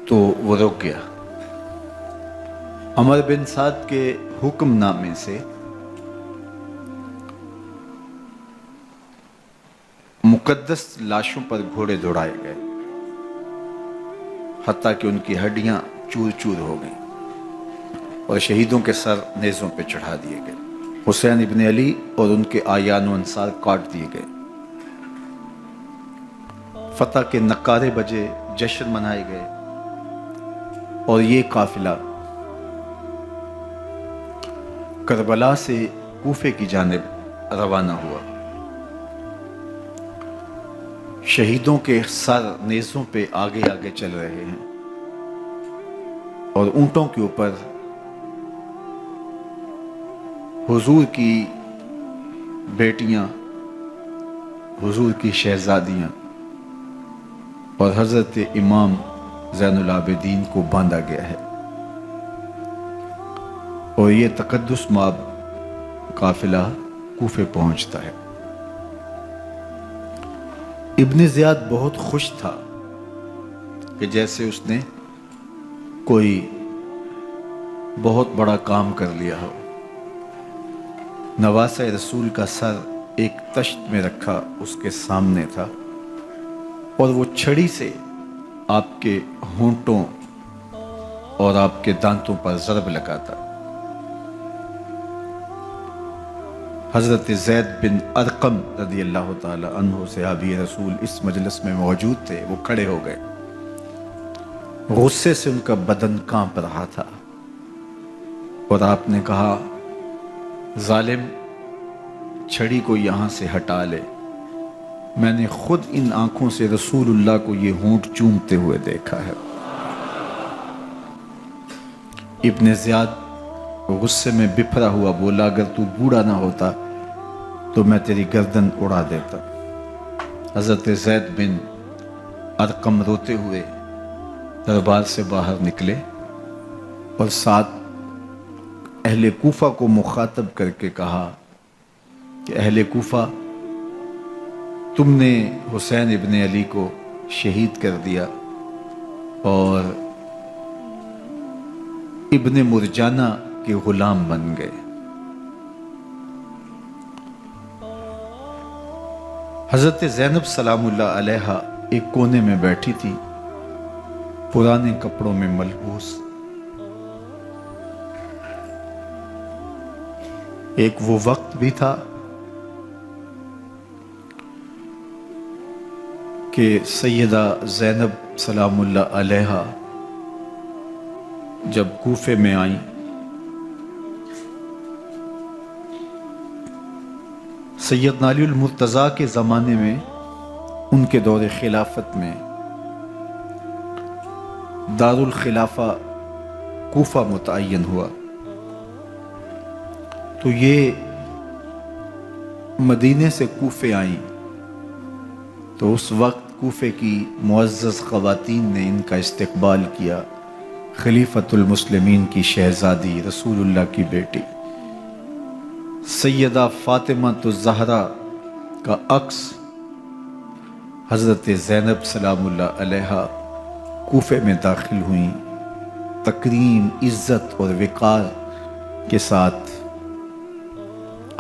Speaker 1: تو وہ رک گیا۔ عمر بن سعد کے حکم نامے سے مقدس لاشوں پر گھوڑے دوڑائے گئے، حتیٰ کہ ان کی ہڈیاں چور چور ہو گئیں، اور شہیدوں کے سر نیزوں پہ چڑھا دیے گئے۔ حسین ابن علی اور ان کے آیان و انصار کاٹ دیے گئے۔ فتح کے نعرے بجے، جشن منائے گئے، اور یہ قافلہ کربلا سے کوفے کی جانب روانہ ہوا۔ شہیدوں کے سر نیزوں پہ آگے آگے چل رہے ہیں، اور اونٹوں کے اوپر حضور کی بیٹیاں، حضور کی شہزادیاں اور حضرت امام زین العابدین کو باندھا گیا ہے، اور یہ تقدس مآب قافلہ کوفے پہنچتا ہے۔ ابن زیاد بہت خوش تھا کہ جیسے اس نے کوئی بہت بڑا کام کر لیا ہو۔ نواسہ رسول کا سر ایک تشت میں رکھا اس کے سامنے تھا، اور وہ چھڑی سے آپ کے ہونٹوں اور آپ کے دانتوں پر ضرب لگاتا۔ حضرت زید بن ارقم رضی اللہ تعالی عنہ صحابی رسول اس مجلس میں موجود تھے، وہ کھڑے ہو گئے۔ غصے سے ان کا بدن کانپ رہا تھا، اور آپ نے کہا، ظالم، چھڑی کو یہاں سے ہٹا لے، میں نے خود ان آنکھوں سے رسول اللہ کو یہ ہونٹ چومتے ہوئے دیکھا ہے۔ ابن زیاد غصے میں بپھرا ہوا بولا، اگر تو بوڑھا نہ ہوتا تو میں تیری گردن اڑا دیتا۔ حضرت زید بن ارقم روتے ہوئے دربار سے باہر نکلے، اور ساتھ اہل کوفہ کو مخاطب کر کے کہا کہ اہل کوفہ، تم نے حسین ابن علی کو شہید کر دیا، اور ابن مرجانہ کے غلام بن گئے۔ حضرت زینب سلام اللہ علیہا ایک کونے میں بیٹھی تھی، پرانے کپڑوں میں ملبوس۔ ایک وہ وقت بھی تھا کہ سیدہ زینب سلام اللہ علیہا جب کوفے میں آئیں، سیدنا علی المرتضیٰ کے زمانے میں، ان کے دور خلافت میں دار الخلافہ کوفہ متعین ہوا، تو یہ مدینے سے کوفے آئیں، تو اس وقت کوفے کی معزز خواتین نے ان کا استقبال کیا۔ خلیفۃ المسلمین کی شہزادی، رسول اللہ کی بیٹی سیدہ فاطمہ الزہرا کا عکس حضرت زینب سلام اللہ علیہا کوفے میں داخل ہوئیں، تکریم، عزت اور وقار کے ساتھ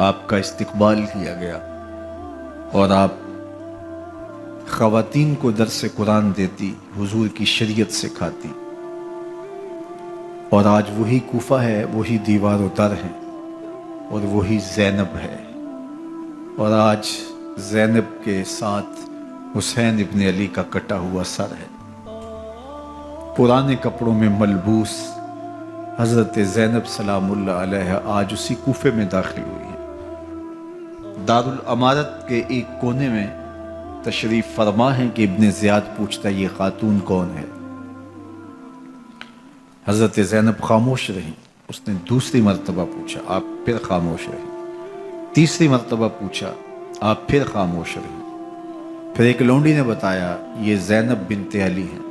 Speaker 1: آپ کا استقبال کیا گیا اور آپ خواتین کو درس قرآن دیتی، حضور کی شریعت سکھاتی، اور آج وہی کوفہ ہے، وہی دیوار و در ہے اور وہی زینب ہے، اور آج زینب کے ساتھ حسین ابن علی کا کٹا ہوا سر ہے۔ پرانے کپڑوں میں ملبوس حضرت زینب سلام اللہ علیہ آج اسی کوفے میں داخل ہوئی ہیں۔ دارالامارت کے ایک کونے میں تشریف فرما ہے کہ ابن زیاد پوچھتا ہے یہ خاتون کون ہے؟ حضرت زینب خاموش رہی۔ اس نے دوسری مرتبہ پوچھا، آپ پھر خاموش رہی۔ تیسری مرتبہ پوچھا، آپ پھر خاموش رہی۔ پھر ایک لونڈی نے بتایا یہ زینب بنت علی ہیں۔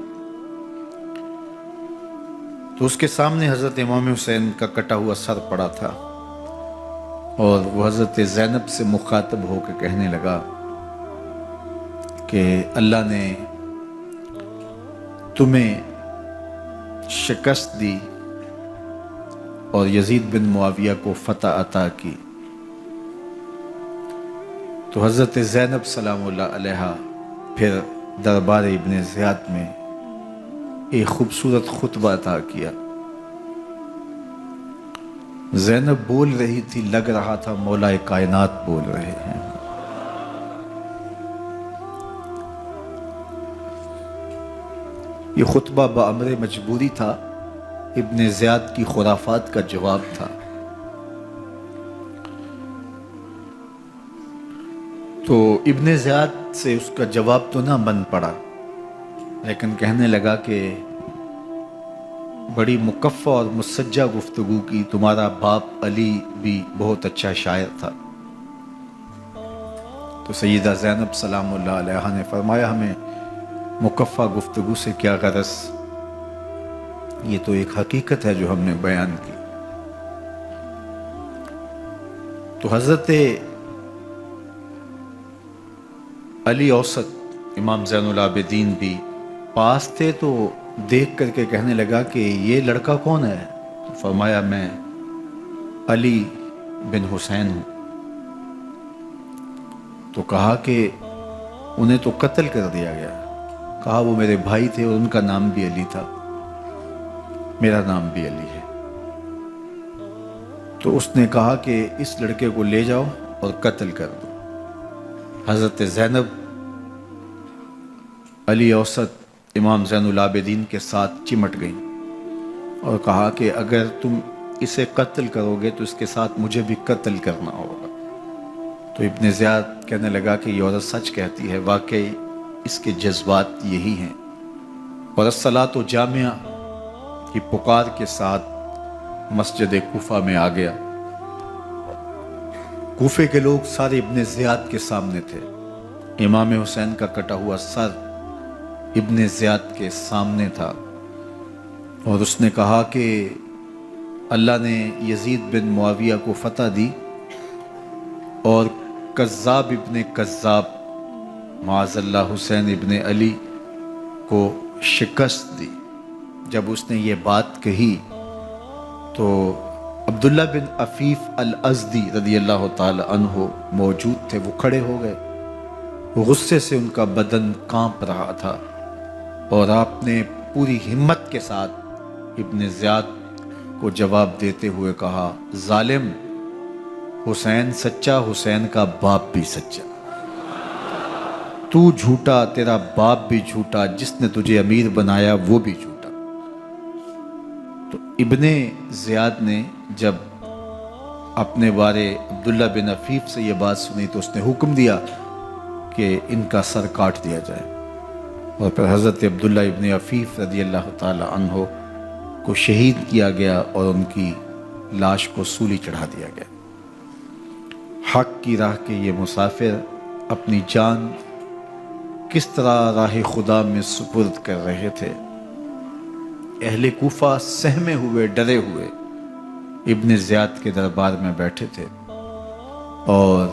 Speaker 1: تو اس کے سامنے حضرت امام حسین کا کٹا ہوا سر پڑا تھا اور وہ حضرت زینب سے مخاطب ہو کے کہنے لگا کہ اللہ نے تمہیں شکست دی اور یزید بن معاویہ کو فتح عطا کی۔ تو حضرت زینب سلام اللہ علیہا پھر دربار ابن زیاد میں ایک خوبصورت خطبہ عطا کیا۔ زینب بول رہی تھی، لگ رہا تھا مولا کائنات بول رہے ہیں۔ یہ خطبہ بامر مجبوری تھا، ابن زیاد کی خرافات کا جواب تھا۔ تو ابن زیاد سے اس کا جواب تو نہ بن پڑا، لیکن کہنے لگا کہ بڑی مکفہ اور مسجع گفتگو کی، تمہارا باپ علی بھی بہت اچھا شاعر تھا۔ تو سیدہ زینب سلام اللہ علیہا نے فرمایا ہمیں مکفہ گفتگو سے کیا غرض، یہ تو ایک حقیقت ہے جو ہم نے بیان کی۔ تو حضرت علی اوسط امام زین العابدین بھی پاس تھے، تو دیکھ کر کے کہنے لگا کہ یہ لڑکا کون ہے؟ تو فرمایا میں علی بن حسین ہوں۔ تو کہا کہ انہیں تو قتل کر دیا گیا۔ کہا وہ میرے بھائی تھے اور ان کا نام بھی علی تھا، میرا نام بھی علی ہے۔ تو اس نے کہا کہ اس لڑکے کو لے جاؤ اور قتل کر دو۔ حضرت زینب علی اوسط امام زین العابدین کے ساتھ چمٹ گئیں اور کہا کہ اگر تم اسے قتل کرو گے تو اس کے ساتھ مجھے بھی قتل کرنا ہوگا۔ تو ابن زیاد کہنے لگا کہ یہ عورت سچ کہتی ہے، واقعی اس کے جذبات یہی ہیں۔ اور الصلاۃ جامعہ کی پکار کے ساتھ مسجد کوفہ میں آ گیا۔ کوفے کے لوگ سارے ابن زیاد کے سامنے تھے، امام حسین کا کٹا ہوا سر ابن زیاد کے سامنے تھا، اور اس نے کہا کہ اللہ نے یزید بن معاویہ کو فتح دی اور کذاب ابن کذاب معاذ اللہ حسین ابن علی کو شکست دی۔ جب اس نے یہ بات کہی تو عبداللہ بن عفیف الازدی رضی اللہ تعالی عنہ موجود تھے، وہ کھڑے ہو گئے، غصے سے ان کا بدن کانپ رہا تھا، اور آپ نے پوری ہمت کے ساتھ ابن زیاد کو جواب دیتے ہوئے کہا، ظالم، حسین سچا، حسین کا باپ بھی سچا، تو جھوٹا، تیرا باپ بھی جھوٹا، جس نے تجھے امیر بنایا وہ بھی جھوٹا۔ تو ابن زیاد نے جب اپنے بارے عبداللہ بن عفیف سے یہ بات سنی تو اس نے حکم دیا کہ ان کا سر کاٹ دیا جائے، اور پھر حضرت عبداللہ ابن عفیف رضی اللہ تعالی عنہ کو شہید کیا گیا اور ان کی لاش کو سولی چڑھا دیا گیا۔ حق کی راہ کے یہ مسافر اپنی جان کس طرح راہ خدا میں سپرد کر رہے تھے۔ اہل کوفہ سہمے ہوئے، ڈرے ہوئے ابن زیاد کے دربار میں بیٹھے تھے، اور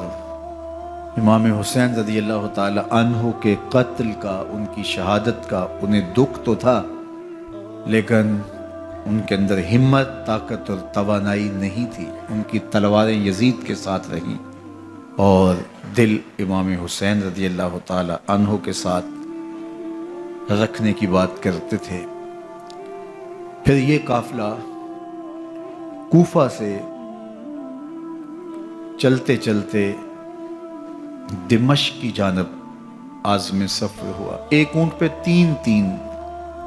Speaker 1: امام حسین رضی اللہ تعالی عنہ کے قتل کا، ان کی شہادت کا انہیں دکھ تو تھا، لیکن ان کے اندر ہمت، طاقت اور توانائی نہیں تھی۔ ان کی تلواریں یزید کے ساتھ رہیں اور دل امام حسین رضی اللہ تعالی عنہ کے ساتھ رکھنے کی بات کرتے تھے۔ پھر یہ قافلہ کوفہ سے چلتے چلتے دمشق کی جانب عازم سفر ہوا۔ ایک اونٹ پہ تین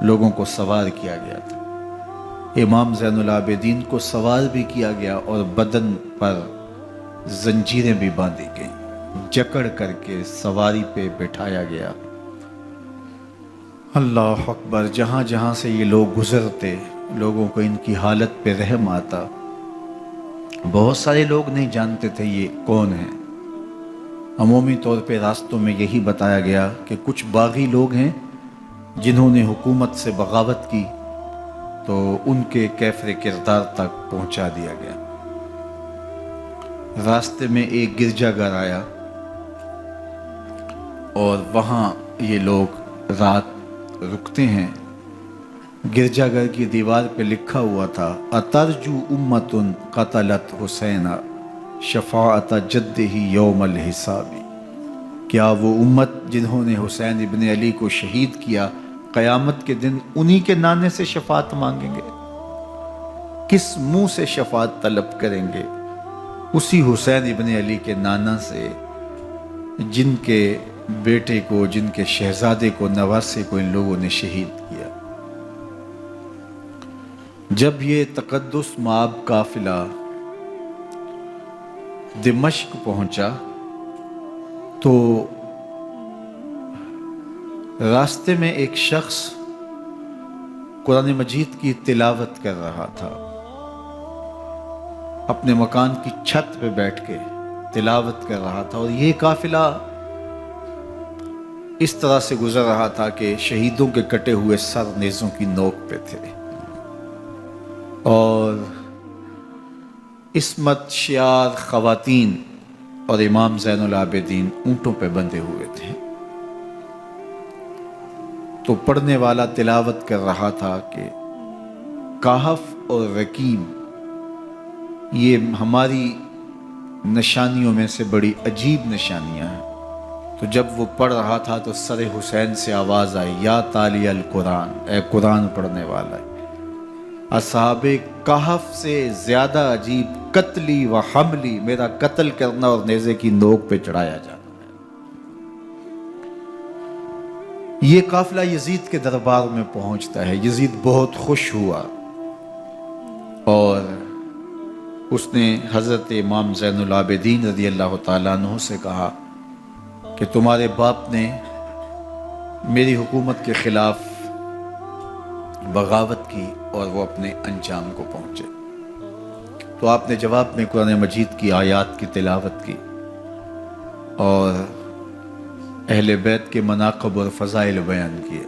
Speaker 1: لوگوں کو سوار کیا گیا تھا۔ امام زین العابدین کو سوار بھی کیا گیا اور بدن پر زنجیریں بھی باندھی گئیں، جکڑ کر کے سواری پہ بٹھایا گیا۔ اللہ اکبر! جہاں جہاں سے یہ لوگ گزرتے، لوگوں کو ان کی حالت پہ رحم آتا۔ بہت سارے لوگ نہیں جانتے تھے یہ کون ہیں۔ عمومی طور پہ راستوں میں یہی بتایا گیا کہ کچھ باغی لوگ ہیں جنہوں نے حکومت سے بغاوت کی، تو ان کے کیفر کردار تک پہنچا دیا گیا۔ راستے میں ایک گرجا گھر آیا اور وہاں یہ لوگ رات رکتے ہیں۔ گرجا گھر کی دیوار پہ لکھا ہوا تھا: اترجو امت قتلت حسینا شفاعت جدہ یوم الحساب۔ کیا وہ امت جنہوں نے حسین ابن علی کو شہید کیا، قیامت کے دن انہی کے نانے سے شفاعت مانگیں گے؟ کس منہ سے شفاعت طلب کریں گے؟ اسی حسین ابن علی کے نانا سے، جن کے بیٹے کو، جن کے شہزادے کو، نواسے کو ان لوگوں نے شہید کیا۔ جب یہ تقدس مآب قافلہ دمشق پہنچا تو راستے میں ایک شخص قرآن مجید کی تلاوت کر رہا تھا۔ اپنے مکان کی چھت پہ بیٹھ کے تلاوت کر رہا تھا، اور یہ قافلہ اس طرح سے گزر رہا تھا کہ شہیدوں کے کٹے ہوئے سر نیزوں کی نوک پہ تھے، اور عصمت شیار خواتین اور امام زین العابدین اونٹوں پہ بندھے ہوئے تھے۔ تو پڑھنے والا تلاوت کر رہا تھا کہ کہف اور رقیم یہ ہماری نشانیوں میں سے بڑی عجیب نشانیاں ہیں۔ تو جب وہ پڑھ رہا تھا تو سر حسین سے آواز آئی: یا تالی القرآن، اے قرآن پڑھنے والا، اصحاب کہف سے زیادہ عجیب قتلی و حملی، میرا قتل کرنا اور نیزے کی نوک پہ چڑھایا جانا ہے۔ یہ قافلہ یزید کے دربار میں پہنچتا ہے۔ یزید بہت خوش ہوا اور اس نے حضرت امام زین العابدین رضی اللہ تعالیٰ عنہ سے کہا کہ تمہارے باپ نے میری حکومت کے خلاف بغاوت کی اور وہ اپنے انجام کو پہنچے۔ تو آپ نے جواب میں قرآن مجید کی آیات کی تلاوت کی اور اہل بیت کے مناقب اور فضائل بیان کیے۔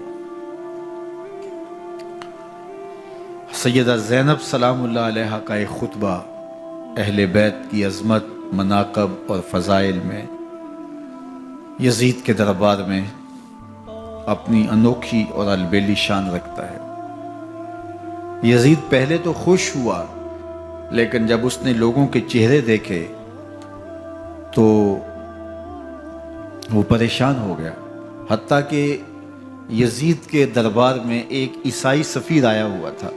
Speaker 1: سیدہ زینب سلام اللہ علیہا کا ایک خطبہ اہل بیت کی عظمت، مناقب اور فضائل میں یزید کے دربار میں اپنی انوکھی اور البیلی شان رکھتا ہے۔ یزید پہلے تو خوش ہوا، لیکن جب اس نے لوگوں کے چہرے دیکھے تو وہ پریشان ہو گیا۔ حتیٰ کہ یزید کے دربار میں ایک عیسائی سفیر آیا ہوا تھا،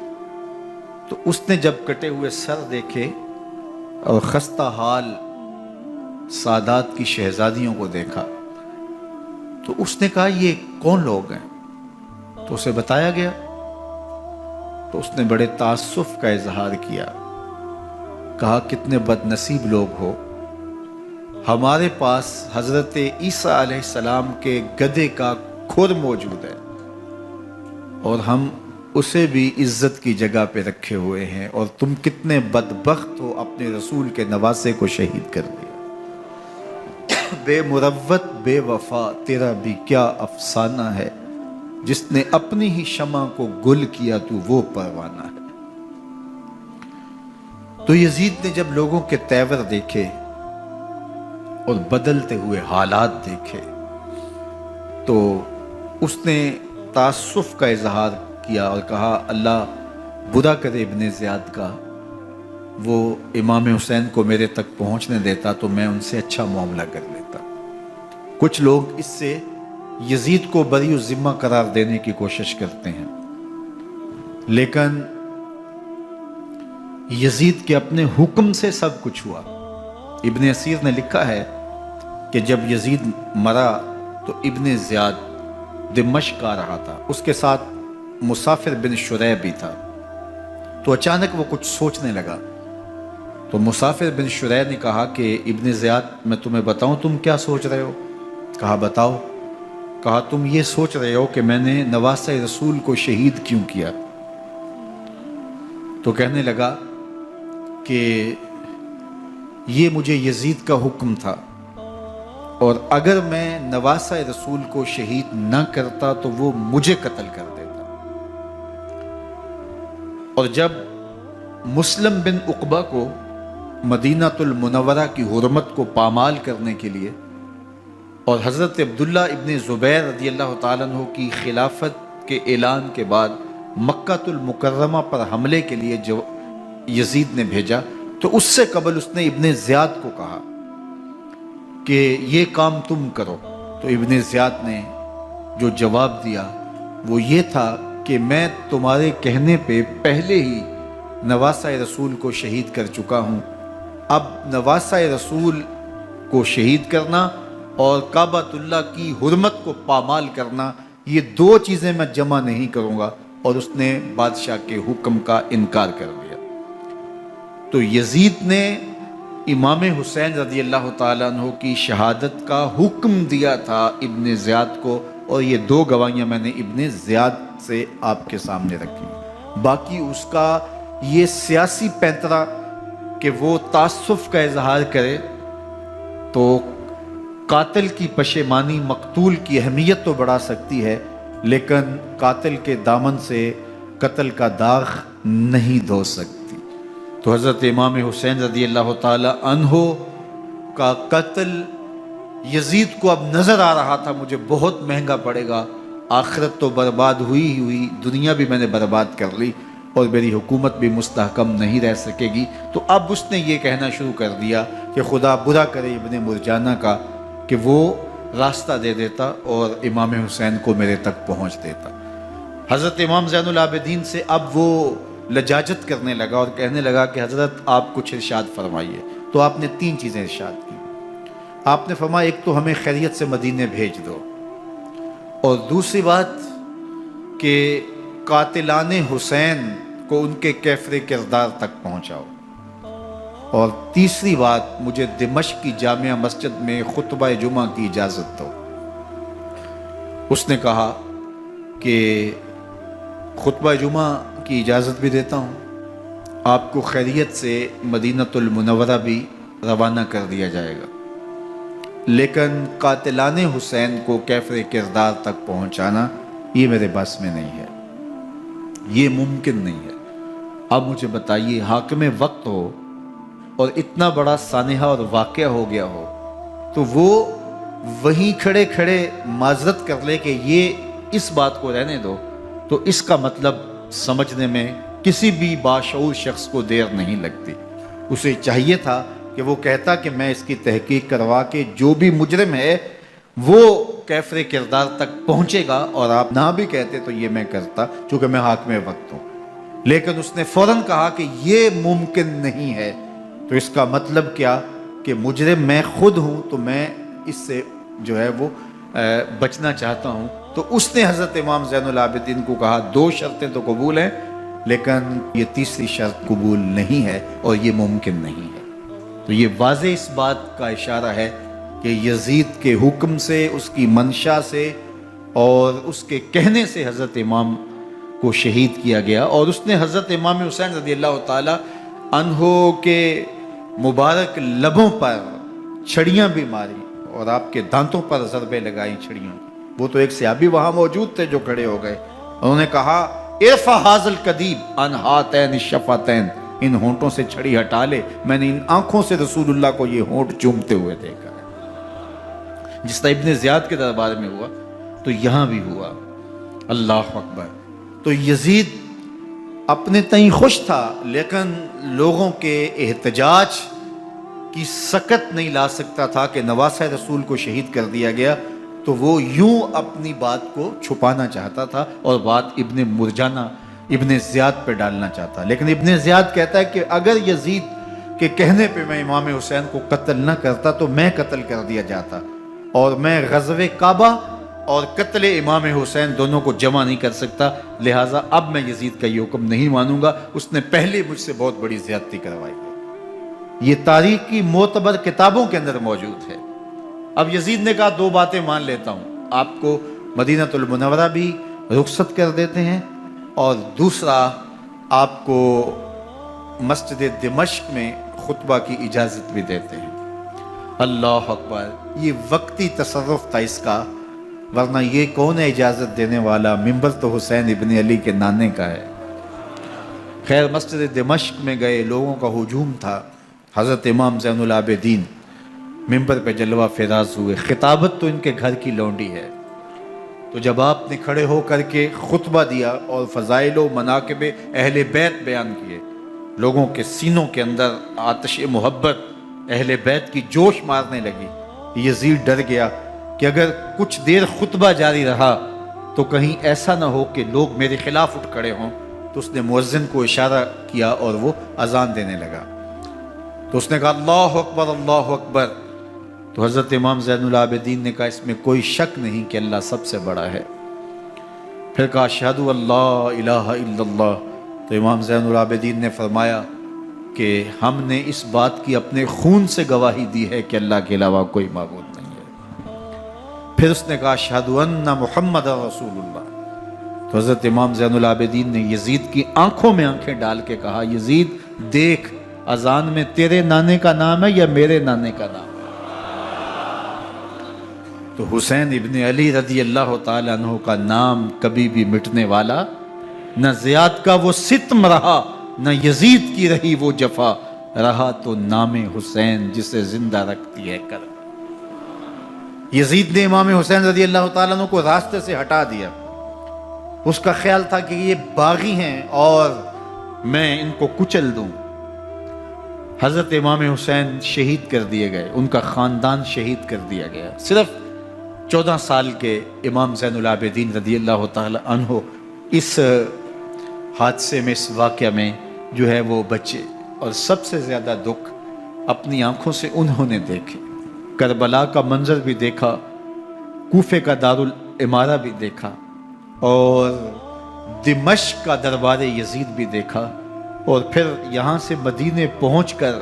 Speaker 1: تو اس نے جب کٹے ہوئے سر دیکھے اور خستہ حال سادات کی شہزادیوں کو دیکھا تو اس نے کہا یہ کون لوگ ہیں؟ تو اسے بتایا گیا، تو اس نے بڑے تعصف کا اظہار کیا، کہا کتنے بد نصیب لوگ ہو، ہمارے پاس حضرت عیسیٰ علیہ السلام کے گدھے کا کھر موجود ہے اور ہم اسے بھی عزت کی جگہ پہ رکھے ہوئے ہیں، اور تم کتنے بدبخت ہو، اپنے رسول کے نواسے کو شہید کر دیا۔ بے مروت بے وفا تیرا بھی کیا افسانہ ہے، جس نے اپنی ہی شمع کو گل کیا تو وہ پروانہ ہے۔ تو یزید نے جب لوگوں کے تیور دیکھے اور بدلتے ہوئے حالات دیکھے تو اس نے تعصف کا اظہار کیا اور کہا اللہ برا کرے ابن زیاد کا، وہ امام حسین کو میرے تک پہنچنے دیتا تو میں ان سے اچھا معاملہ کر لیتا۔ کچھ لوگ اس سے یزید کو بری الذمہ قرار دینے کی کوشش کرتے ہیں، لیکن یزید کے اپنے حکم سے سب کچھ ہوا۔ ابن اسیر نے لکھا ہے کہ جب یزید مرا تو ابن زیاد دمشق آ رہا تھا، اس کے ساتھ مسافر بن شریح بھی تھا، تو اچانک وہ کچھ سوچنے لگا۔ تو مسافر بن شریح نے کہا کہ ابن زیاد میں تمہیں بتاؤں تم کیا سوچ رہے ہو؟ کہا بتاؤ۔ کہا تم یہ سوچ رہے ہو کہ میں نے نواسہ رسول کو شہید کیوں کیا؟ تو کہنے لگا کہ یہ مجھے یزید کا حکم تھا، اور اگر میں نواسہ رسول کو شہید نہ کرتا تو وہ مجھے قتل کر دیتا۔ اور جب مسلم بن عقبہ کو مدینہ المنورہ کی حرمت کو پامال کرنے کے لیے اور حضرت عبداللہ ابن زبیر رضی اللہ تعالیٰ عنہ کی خلافت کے اعلان کے بعد مکہ المکرمہ پر حملے کے لیے جو یزید نے بھیجا، تو اس سے قبل اس نے ابن زیاد کو کہا کہ یہ کام تم کرو۔ تو ابن زیاد نے جو جواب دیا وہ یہ تھا کہ میں تمہارے کہنے پہ پہلے ہی نواسہ رسول کو شہید کر چکا ہوں، اب نواسہ رسول کو شہید کرنا اور کعبۃ اللہ کی حرمت کو پامال کرنا، یہ دو چیزیں میں جمع نہیں کروں گا۔ اور اس نے بادشاہ کے حکم کا انکار کر دیا۔ تو یزید نے امام حسین رضی اللہ تعالیٰ عنہ کی شہادت کا حکم دیا تھا ابن زیاد کو، اور یہ دو گواہیاں میں نے ابن زیاد سے آپ کے سامنے رکھی۔ باقی اس کا یہ سیاسی پینترا کہ وہ تعصب کا اظہار کرے، تو قاتل کی پشیمانی مقتول کی اہمیت تو بڑھا سکتی ہے، لیکن قاتل کے دامن سے قتل کا داغ نہیں دھو سکتی۔ تو حضرت امام حسین رضی اللہ تعالی عنہ کا قتل یزید کو اب نظر آ رہا تھا مجھے بہت مہنگا پڑے گا، آخرت تو برباد ہوئی ہی ہوئی، دنیا بھی میں نے برباد کر لی اور میری حکومت بھی مستحکم نہیں رہ سکے گی۔ تو اب اس نے یہ کہنا شروع کر دیا کہ خدا برا کرے ابن مرجانہ کا کہ وہ راستہ دے دیتا اور امام حسین کو میرے تک پہنچ دیتا۔ حضرت امام زین العابدین سے اب وہ لجاجت کرنے لگا اور کہنے لگا کہ حضرت آپ کچھ ارشاد فرمائیے۔ تو آپ نے تین چیزیں ارشاد کی۔ آپ نے فرمایا ایک تو ہمیں خیریت سے مدینے بھیج دو، اور دوسری بات کہ قاتلان حسین کو ان کے کیفر کردار تک پہنچاؤ، اور تیسری بات مجھے دمشق کی جامعہ مسجد میں خطبہ جمعہ کی اجازت دو۔ اس نے کہا کہ خطبہ جمعہ کی اجازت بھی دیتا ہوں، آپ کو خیریت سے مدینہ المنورہ بھی روانہ کر دیا جائے گا، لیکن قاتلان حسین کو کیفر کردار تک پہنچانا یہ میرے بس میں نہیں ہے، یہ ممکن نہیں ہے۔ اب مجھے بتائیے، حاکم وقت ہو اور اتنا بڑا سانحہ اور واقعہ ہو گیا ہو تو وہ وہیں کھڑے کھڑے معذرت کر لے کہ یہ اس بات کو رہنے دو، تو اس کا مطلب سمجھنے میں کسی بھی باشعور شخص کو دیر نہیں لگتی۔ اسے چاہیے تھا کہ وہ کہتا کہ میں اس کی تحقیق کروا کے جو بھی مجرم ہے وہ کیفر کردار تک پہنچے گا، اور آپ نہ بھی کہتے تو یہ میں کرتا چونکہ میں حاکم وقت ہوں۔ لیکن اس نے فوراً کہا کہ یہ ممکن نہیں ہے، تو اس کا مطلب کیا کہ مجرم میں خود ہوں، تو میں اس سے جو ہے وہ بچنا چاہتا ہوں۔ تو اس نے حضرت امام زین العابدین کو کہا دو شرطیں تو قبول ہیں، لیکن یہ تیسری شرط قبول نہیں ہے اور یہ ممکن نہیں ہے۔ تو یہ واضح اس بات کا اشارہ ہے کہ یزید کے حکم سے، اس کی منشا سے اور اس کے کہنے سے حضرت امام کو شہید کیا گیا، اور اس نے حضرت امام حسین رضی اللہ تعالی عنہ کے مبارک لبوں پر چھڑیاں بھی ماری اور آپ کے دانتوں پر ضربیں لگائیں چھڑیوں۔ وہ تو ایک صحابی وہاں موجود تھے جو کھڑے ہو گئے، انہوں نے کہا ارفع ھذا القدیب عن ھاتین الشفتین، ان ہونٹوں سے چھڑی ہٹا لے، میں نے ان آنکھوں سے رسول اللہ کو یہ ہونٹ چومتے ہوئے دیکھا ہے۔ جس طرح ابن زیاد کے دربار میں ہوا تو یہاں بھی ہوا۔ اللہ اکبر۔ تو یزید اپنے تئیں خوش تھا، لیکن لوگوں کے احتجاج کی سکت نہیں لا سکتا تھا کہ نواسہ رسول کو شہید کر دیا گیا، تو وہ یوں اپنی بات کو چھپانا چاہتا تھا اور بات ابن مرجانہ ابن زیاد پہ ڈالنا چاہتا۔ لیکن ابن زیاد کہتا ہے کہ اگر یزید کے کہنے پہ میں امام حسین کو قتل نہ کرتا تو میں قتل کر دیا جاتا، اور میں غزوہ کعبہ اور قتل امام حسین دونوں کو جمع نہیں کر سکتا، لہٰذا اب میں یزید کا یہ حکم نہیں مانوں گا، اس نے پہلے مجھ سے بہت بڑی زیادتی کروائی ہے۔ یہ تاریخ کی معتبر کتابوں کے اندر موجود ہے۔ اب یزید نے کہا دو باتیں مان لیتا ہوں، آپ کو مدینہ المنورہ بھی رخصت کر دیتے ہیں، اور دوسرا آپ کو مسجد دمشق میں خطبہ کی اجازت بھی دیتے ہیں۔ اللہ اکبر۔ یہ وقتی تصرف تھا اس کا، ورنہ یہ کون ہے اجازت دینے والا؟ منبر تو حسین ابن علی کے نانے کا ہے۔ خیر، مسجد دمشق میں گئے، لوگوں کا ہجوم تھا، حضرت امام زین العابدین منبر پہ جلوہ فراز ہوئے۔ خطابت تو ان کے گھر کی لونڈی ہے، تو جب آپ نے کھڑے ہو کر کے خطبہ دیا اور فضائل و مناقب اہل بیت بیان کیے، لوگوں کے سینوں کے اندر آتش محبت اہل بیت کی جوش مارنے لگی۔ یزید ڈر گیا کہ اگر کچھ دیر خطبہ جاری رہا تو کہیں ایسا نہ ہو کہ لوگ میرے خلاف اٹھ کھڑے ہوں، تو اس نے مؤذن کو اشارہ کیا اور وہ اذان دینے لگا۔ تو اس نے کہا اللہ اکبر اللہ اکبر، تو حضرت امام زین العابدین نے کہا اس میں کوئی شک نہیں کہ اللہ سب سے بڑا ہے۔ پھر کہا اشہد اللہ الہ الا اللہ، تو امام زین العابدین نے فرمایا کہ ہم نے اس بات کی اپنے خون سے گواہی دی ہے کہ اللہ کے علاوہ کوئی معبود نہیں ہے۔ پھر اس نے کہا اشہد ان محمد رسول اللہ، تو حضرت امام زین العابدین نے یزید کی آنکھوں میں آنکھیں ڈال کے کہا یزید دیکھ، اذان میں تیرے نانے کا نام ہے یا میرے نانے کا نام ہے؟ تو حسین ابن علی رضی اللہ تعالیٰ عنہ کا نام کبھی بھی مٹنے والا نہ زیاد کا وہ ستم رہا، نہ یزید کی رہی وہ جفا، رہا تو نام حسین جسے زندہ رکھتی ہے کرب۔ یزید نے امام حسین رضی اللہ تعالیٰ عنہ کو راستے سے ہٹا دیا۔ اس کا خیال تھا کہ یہ باغی ہیں اور میں ان کو کچل دوں۔ حضرت امام حسین شہید کر دیے گئے، ان کا خاندان شہید کر دیا گیا۔ صرف 14 سال کے امام زین العابدین رضی اللہ تعالی عنہ اس حادثے میں، اس واقعہ میں جو ہے وہ بچے، اور سب سے زیادہ دکھ اپنی آنکھوں سے انہوں نے دیکھے۔ کربلا کا منظر بھی دیکھا، کوفے کا دارالعمارہ بھی دیکھا، اور دمشق کا دربار یزید بھی دیکھا، اور پھر یہاں سے مدینے پہنچ کر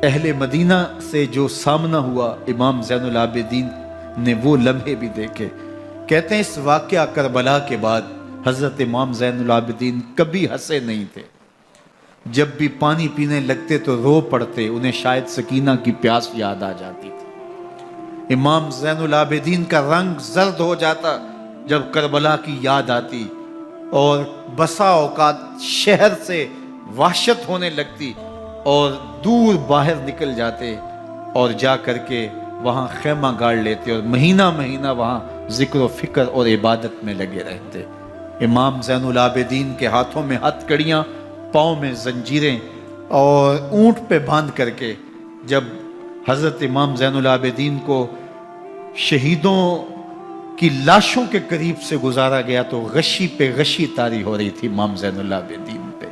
Speaker 1: اہل مدینہ سے جو سامنا ہوا امام زین العابدین نے وہ لمحے بھی دیکھے۔ کہتے ہیں اس واقعہ کربلا کے بعد حضرت امام زین العابدین کبھی ہنسے نہیں تھے۔ جب بھی پانی پینے لگتے تو رو پڑتے، انہیں شاید سکینہ کی پیاس یاد آ جاتی تھی۔ امام زین العابدین کا رنگ زرد ہو جاتا جب کربلا کی یاد آتی، اور بسا اوقات شہر سے وحشت ہونے لگتی اور دور باہر نکل جاتے اور جا کر کے وہاں خیمہ گاڑ لیتے اور مہینہ مہینہ وہاں ذکر و فکر اور عبادت میں لگے رہتے۔ امام زین العابدین کے ہاتھوں میں ہتھ کڑیاں، پاؤں میں زنجیریں، اور اونٹ پہ باندھ کر کے جب حضرت امام زین العابدین کو شہیدوں کی لاشوں کے قریب سے گزارا گیا تو غشی پہ غشی طاری ہو رہی تھی امام زین العابدین پہ،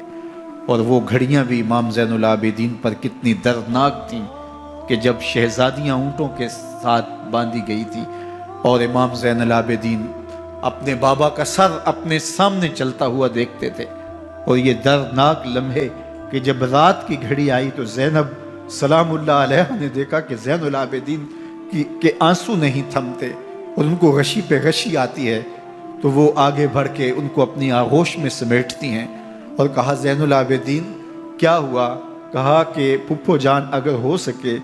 Speaker 1: اور وہ گھڑیاں بھی امام زین العابدین پر کتنی دردناک تھیں کہ جب شہزادیاں اونٹوں کے ساتھ باندھی گئی تھی اور امام زین العابدین اپنے بابا کا سر اپنے سامنے چلتا ہوا دیکھتے تھے، اور یہ دردناک لمحے کہ جب رات کی گھڑی آئی تو زینب سلام اللہ علیہ نے دیکھا کہ زین العابدین کے آنسو نہیں تھمتے اور ان کو غشی پہ غشی آتی ہے، تو وہ آگے بڑھ کے ان کو اپنی آغوش میں سمیٹتی ہیں اور کہا زین العابدین کیا ہوا؟ کہا کہ پھپھو جان اگر ہو سکے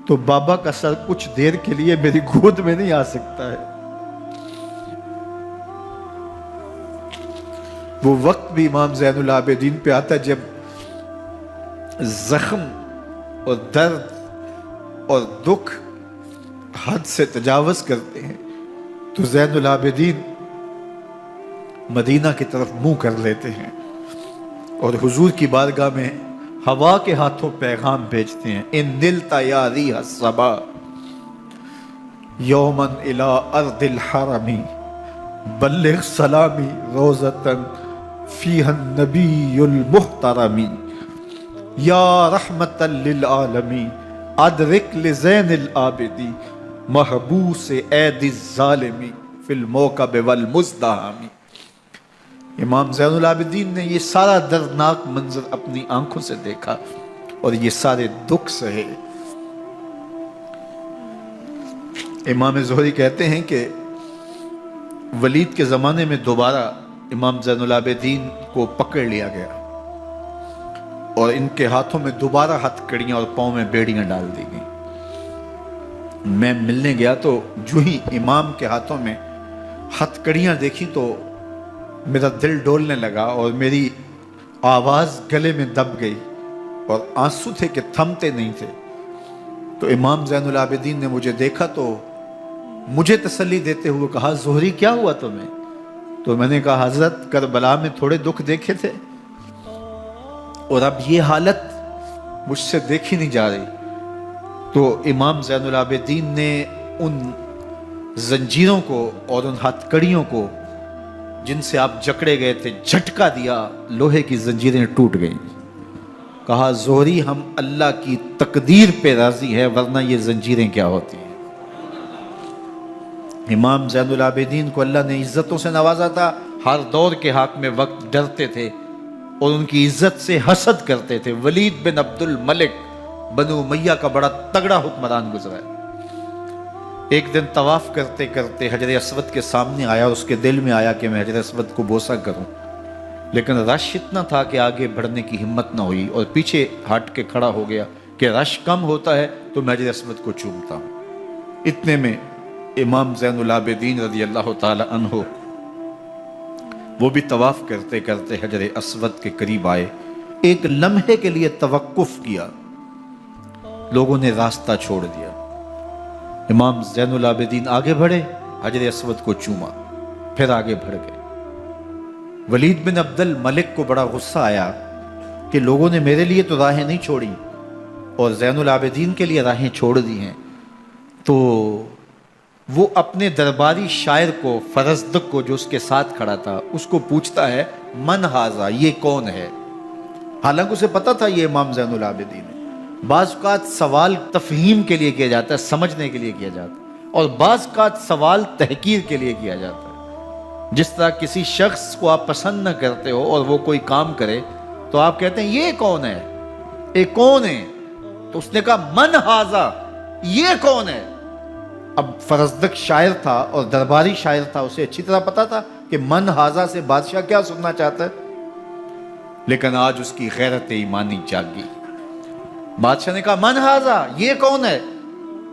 Speaker 1: تو بابا کا سر کچھ دیر کے لیے میری گود میں نہیں آ سکتا ہے۔ وہ وقت بھی امام زین العابدین پہ آتا جب زخم اور درد اور دکھ حد سے تجاوز کرتے ہیں تو زین العابدین مدینہ کی طرف منہ کر لیتے ہیں اور حضور کی بارگاہ میں ہوا کے ہاتھوں پیغام بھیجتے ہیں، ان نلت یا ریح الصبا یوما الی ارض الحرم بلغ سلامی روزتن فیہا النبی المحترم یا رحمتا للعالمین ادرک لزین العابدی محبوس عید الظالمی فی الموکب والمزدحم۔ امام زین العابدین نے یہ سارا دردناک منظر اپنی آنکھوں سے دیکھا اور یہ سارے دکھ سہے۔ امام زہری کہتے ہیں کہ ولید کے زمانے میں دوبارہ امام زین العابدین کو پکڑ لیا گیا اور ان کے ہاتھوں میں دوبارہ ہتھ کڑیاں اور پاؤں میں بیڑیاں ڈال دی گئیں۔ میں ملنے گیا تو جو ہی امام کے ہاتھوں میں ہتھ کڑیاں دیکھی تو میرا دل ڈولنے لگا اور میری آواز گلے میں دب گئی اور آنسو تھے کہ تھمتے نہیں تھے۔ تو امام زین العابدین نے مجھے دیکھا تو مجھے تسلی دیتے ہوئے کہا، زہری کیا ہوا تمہیں؟ تو میں نے کہا، حضرت کربلا میں تھوڑے دکھ دیکھے تھے اور اب یہ حالت مجھ سے دیکھی نہیں جا رہی۔ تو امام زین العابدین نے ان زنجیروں کو اور ان ہتھ کڑیوں کو جن سے آپ جکڑے گئے تھے جھٹکا دیا، لوہے کی زنجیریں ٹوٹ گئیں۔ کہا، زہری ہم اللہ کی تقدیر پہ راضی ہے ورنہ یہ زنجیریں کیا ہوتی ہیں۔ امام زین العابدین کو اللہ نے عزتوں سے نوازا تھا، ہر دور کے حاکم وقت ڈرتے تھے اور ان کی عزت سے حسد کرتے تھے۔ ولید بن عبد الملک بنو امیہ کا بڑا تگڑا حکمران گزرا ہے۔ ایک دن طواف کرتے کرتے حجر اسود کے سامنے آیا اور اس کے دل میں آیا کہ میں حجر اسود کو بوسہ کروں، لیکن رش اتنا تھا کہ آگے بڑھنے کی ہمت نہ ہوئی اور پیچھے ہٹ کے کھڑا ہو گیا کہ رش کم ہوتا ہے تو میں حجر اسود کو چومتا ہوں۔ اتنے میں امام زین العابدین رضی اللہ تعالی عنہ وہ بھی طواف کرتے کرتے حجر اسود کے قریب آئے، ایک لمحے کے لیے توقف کیا، لوگوں نے راستہ چھوڑ دیا۔ امام زین العابدین آگے بڑھے، حجر اسود کو چوما، پھر آگے بڑھ گئے۔ ولید بن عبد الملک کو بڑا غصہ آیا کہ لوگوں نے میرے لیے تو راہیں نہیں چھوڑی اور زین العابدین کے لیے راہیں چھوڑ دی ہیں۔ تو وہ اپنے درباری شاعر کو، فرزدق کو جو اس کے ساتھ کھڑا تھا، اس کو پوچھتا ہے، من ہاذا، یہ کون ہے؟ حالانکہ اسے پتا تھا یہ امام زین العابدین ہے۔ بعض اوقات سوال تفہیم کے لیے کیا جاتا ہے، سمجھنے کے لیے کیا جاتا ہے، اور بعض اوقات سوال تحقیر کے لیے کیا جاتا ہے۔ جس طرح کسی شخص کو آپ پسند نہ کرتے ہو اور وہ کوئی کام کرے تو آپ کہتے ہیں یہ کون ہے، یہ کون ہے؟ تو اس نے کہا، من ہاذا، یہ کون ہے؟ اب فرزدق شاعر تھا اور درباری شاعر تھا، اسے اچھی طرح پتا تھا کہ من ہاذا سے بادشاہ کیا سننا چاہتا ہے، لیکن آج اس کی غیرت ایمانی جاگی۔ بادشاہ نے کہا، من ہاذا، یہ کون ہے؟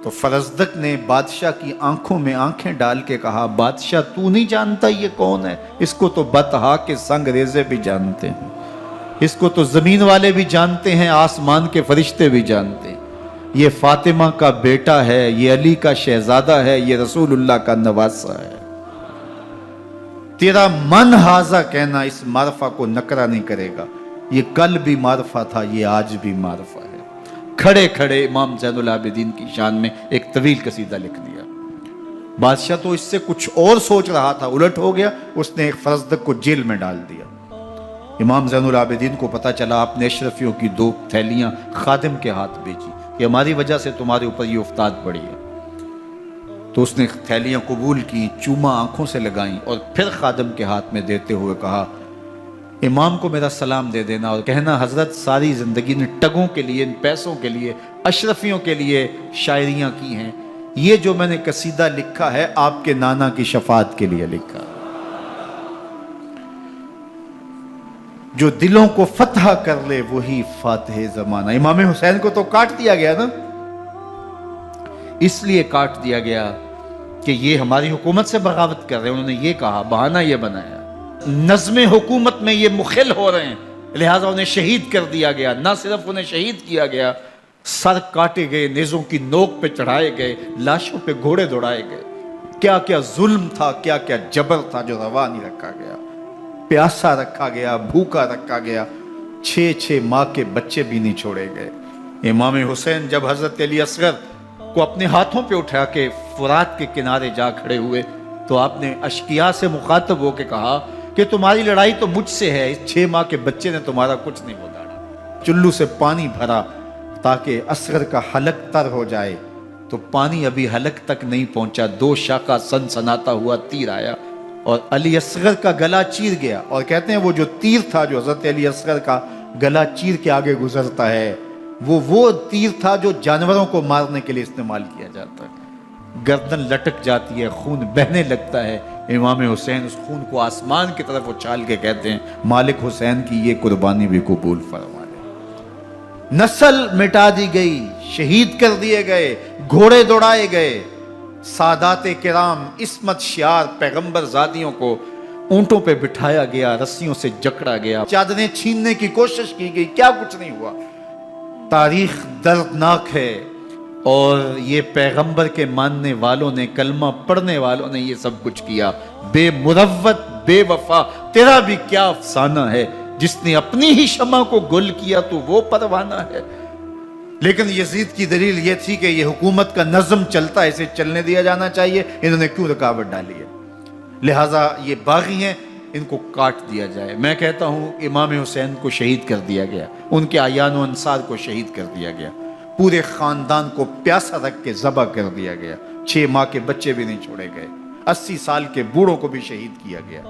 Speaker 1: تو فرزدق نے بادشاہ کی آنکھوں میں آنکھیں ڈال کے کہا، بادشاہ تو نہیں جانتا یہ کون ہے؟ اس کو تو بطحا کے سنگ ریزے بھی جانتے ہیں، اس کو تو زمین والے بھی جانتے ہیں، آسمان کے فرشتے بھی جانتے ہیں۔ یہ فاطمہ کا بیٹا ہے، یہ علی کا شہزادہ ہے، یہ رسول اللہ کا نواسہ ہے۔ تیرا من ہاذا کہنا اس معرفہ کو نکرا نہیں کرے گا، یہ کل بھی معرفہ تھا، یہ آج بھی معرفہ ہے۔ کھڑے کھڑے امام زین العابدین کی شان میں ایک طویل قصیدہ لکھ دیا۔ بادشاہ تو اس سے کچھ اور سوچ رہا تھا، الٹ ہو گیا، اس نے ایک فرزدق کو جیل میں ڈال دیا۔ امام زین العابدین کو پتا چلا، آپ نے اشرفیوں کی 2 تھیلیاں خادم کے ہاتھ بھیجی کہ ہماری وجہ سے تمہارے اوپر یہ افتاد پڑی ہے۔ تو اس نے تھیلیاں قبول کی، چوما آنکھوں سے لگائیں اور پھر خادم کے ہاتھ میں دیتے ہوئے کہا، امام کو میرا سلام دے دینا اور کہنا، حضرت ساری زندگی نے ٹگوں کے لیے، ان پیسوں کے لیے، اشرفیوں کے لیے شاعریاں کی ہیں، یہ جو میں نے قصیدہ لکھا ہے آپ کے نانا کی شفاعت کے لیے لکھا، جو دلوں کو فتح کر لے وہی فاتح زمانہ۔ امام حسین کو تو کاٹ دیا گیا نا، اس لیے کاٹ دیا گیا کہ یہ ہماری حکومت سے بغاوت کر رہے ہیں، انہوں نے یہ کہا، بہانہ یہ بنایا، نظم حکومت میں یہ مخل ہو رہے ہیں، لہٰذا انہیں شہید کر دیا گیا۔ نہ صرف انہیں شہید کیا گیا، سر کاٹے گئے، نیزوں کی نوک پہ چڑھائے گئے، لاشوں پہ گھوڑے دوڑائے گئے. کیا کیا ظلم تھا، کیا کیا جبر تھا جو روا نہیں رکھا گیا. پیاسا رکھا گیا، بھوکا رکھا گیا، 6 ماہ کے بچے بھی نہیں چھوڑے گئے. امام حسین جب حضرت علی اصغر کو اپنے ہاتھوں پہ اٹھا کے فرات کے کنارے جا کھڑے ہوئے تو آپ نے اشقیاء سے مخاطب ہو کے کہا کہ تمہاری لڑائی تو مجھ سے ہے، اس 6 ماہ کے بچے نے تمہارا کچھ نہیں بگاڑا. چلو سے پانی بھرا تاکہ اصغر کا حلق تر ہو جائے، تو پانی ابھی حلق تک نہیں پہنچا، 2 شاخہ سنسناتا ہوا تیر آیا اور علی اصغر کا گلا چیر گیا. اور کہتے ہیں وہ جو تیر تھا جو حضرت علی اصغر کا گلا چیر کے آگے گزرتا ہے، وہ تیر تھا جو جانوروں کو مارنے کے لیے استعمال کیا جاتا ہے. گردن لٹک جاتی ہے، خون بہنے لگتا ہے. امام حسین اس خون کو آسمان کی طرف اچھال کے کہتے ہیں مالک حسین کی یہ قربانی بھی قبول فرما لے. نسل مٹا دی گئی، شہید کر دیے گئے، گھوڑے دوڑائے گئے. سادات کرام، عصمت شیار پیغمبر زادیوں کو اونٹوں پہ بٹھایا گیا، رسیوں سے جکڑا گیا، چادریں چھیننے کی کوشش کی گئی، کیا کچھ نہیں ہوا. تاریخ دردناک ہے، اور یہ پیغمبر کے ماننے والوں نے، کلمہ پڑھنے والوں نے یہ سب کچھ کیا. بے مروت، بے وفا، تیرا بھی کیا افسانہ ہے. جس نے اپنی ہی شمع کو گل کیا تو وہ پروانہ ہے. لیکن یزید کی دلیل یہ تھی کہ یہ حکومت کا نظم چلتا ہے، اسے چلنے دیا جانا چاہیے، انہوں نے کیوں رکاوٹ ڈالی ہے، لہٰذا یہ باغی ہیں، ان کو کاٹ دیا جائے. میں کہتا ہوں امام حسین کو شہید کر دیا گیا، ان کے اعیان و انصار کو شہید کر دیا گیا، پورے خاندان کو پیاسا رکھ کے ذبح کر دیا گیا، 6 ماہ کے بچے بھی نہیں چھوڑے گئے، 80 سال کے بوڑھوں کو بھی شہید کیا گیا،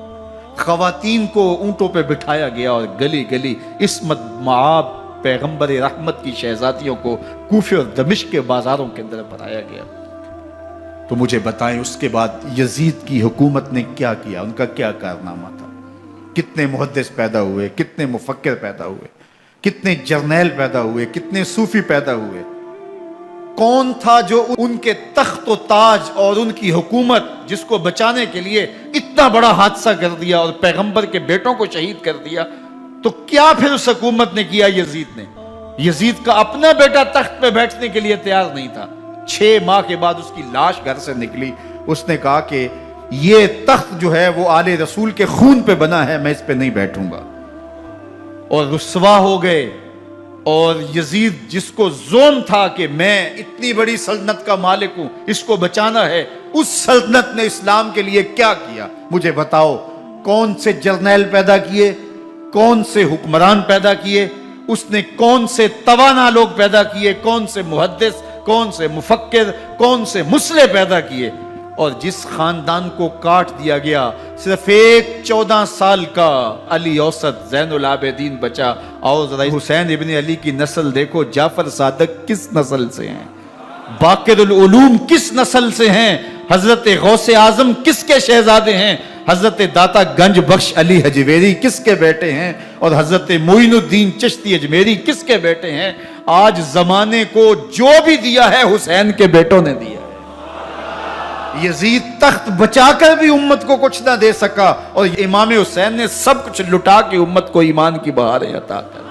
Speaker 1: خواتین کو اونٹوں پہ بٹھایا گیا اور گلی گلی عصمت معاب پیغمبر رحمت کی شہزادیوں کو کوفے اور دمشق کے بازاروں کے اندر بھرایا گیا. تو مجھے بتائیں اس کے بعد یزید کی حکومت نے کیا کیا، ان کا کیا کارنامہ تھا؟ کتنے محدث پیدا ہوئے، کتنے مفکر پیدا ہوئے، کتنے جرنیل پیدا ہوئے، کتنے صوفی پیدا ہوئے. کون تھا جو ان کے تخت و تاج اور ان کی حکومت جس کو بچانے کے لیے اتنا بڑا حادثہ کر دیا اور پیغمبر کے بیٹوں کو شہید کر دیا؟ تو کیا پھر اس حکومت نے کیا؟ یزید نے، یزید کا اپنا بیٹا تخت پہ بیٹھنے کے لیے تیار نہیں تھا. 6 ماہ کے بعد اس کی لاش گھر سے نکلی، اس نے کہا کہ یہ تخت جو ہے وہ آل رسول کے خون پہ بنا ہے، میں اس پہ نہیں بیٹھوں گا. اور رسوا ہو گئے. اور یزید جس کو زوم تھا کہ میں اتنی بڑی سلطنت کا مالک ہوں، اس کو بچانا ہے، اس سلطنت نے اسلام کے لیے کیا کیا؟ مجھے بتاؤ، کون سے جرنیل پیدا کیے، کون سے حکمران پیدا کیے، اس نے کون سے توانا لوگ پیدا کیے، کون سے محدث، کون سے مفکر، کون سے مسلح پیدا کیے. اور جس خاندان کو کاٹ دیا گیا، صرف ایک 14 سال کا علی اوسط زین العابدین بچا. اور ذرا حسین ابن علی کی نسل دیکھو، جعفر صادق کس نسل سے ہیں، باقر العلوم کس نسل سے ہیں، حضرت غوث اعظم کس کے شہزادے ہیں، حضرت داتا گنج بخش علی حجویری کس کے بیٹے ہیں، اور حضرت معین الدین چشتی اجمیری کس کے بیٹے ہیں. آج زمانے کو جو بھی دیا ہے حسین کے بیٹوں نے دیا. یزید تخت بچا کر بھی امت کو کچھ نہ دے سکا، اور امام حسین نے سب کچھ لٹا کے امت کو ایمان کی بہاریں عطا کر.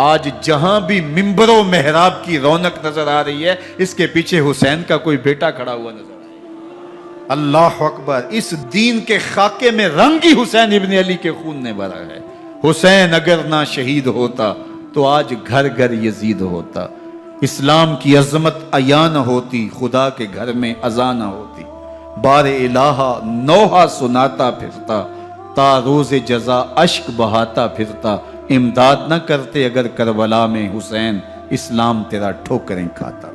Speaker 1: آج جہاں بھی ممبر و محراب کی رونق نظر آ رہی ہے، اس کے پیچھے حسین کا کوئی بیٹا کھڑا ہوا نظر آ رہا ہے. اللہ اکبر. اس دین کے خاکے میں رنگ ہی حسین ابن علی کے خون نے بھرا ہے. حسین اگر نہ شہید ہوتا تو آج گھر گھر یزید ہوتا، اسلام کی عظمت عیاں نہ ہوتی، خدا کے گھر میں اذان نہ ہوتی. بار الہا نوحہ سناتا پھرتا، تا روز جزا اشک بہاتا پھرتا. امداد نہ کرتے اگر کربلا میں حسین، اسلام تیرا ٹھوکریں کھاتا.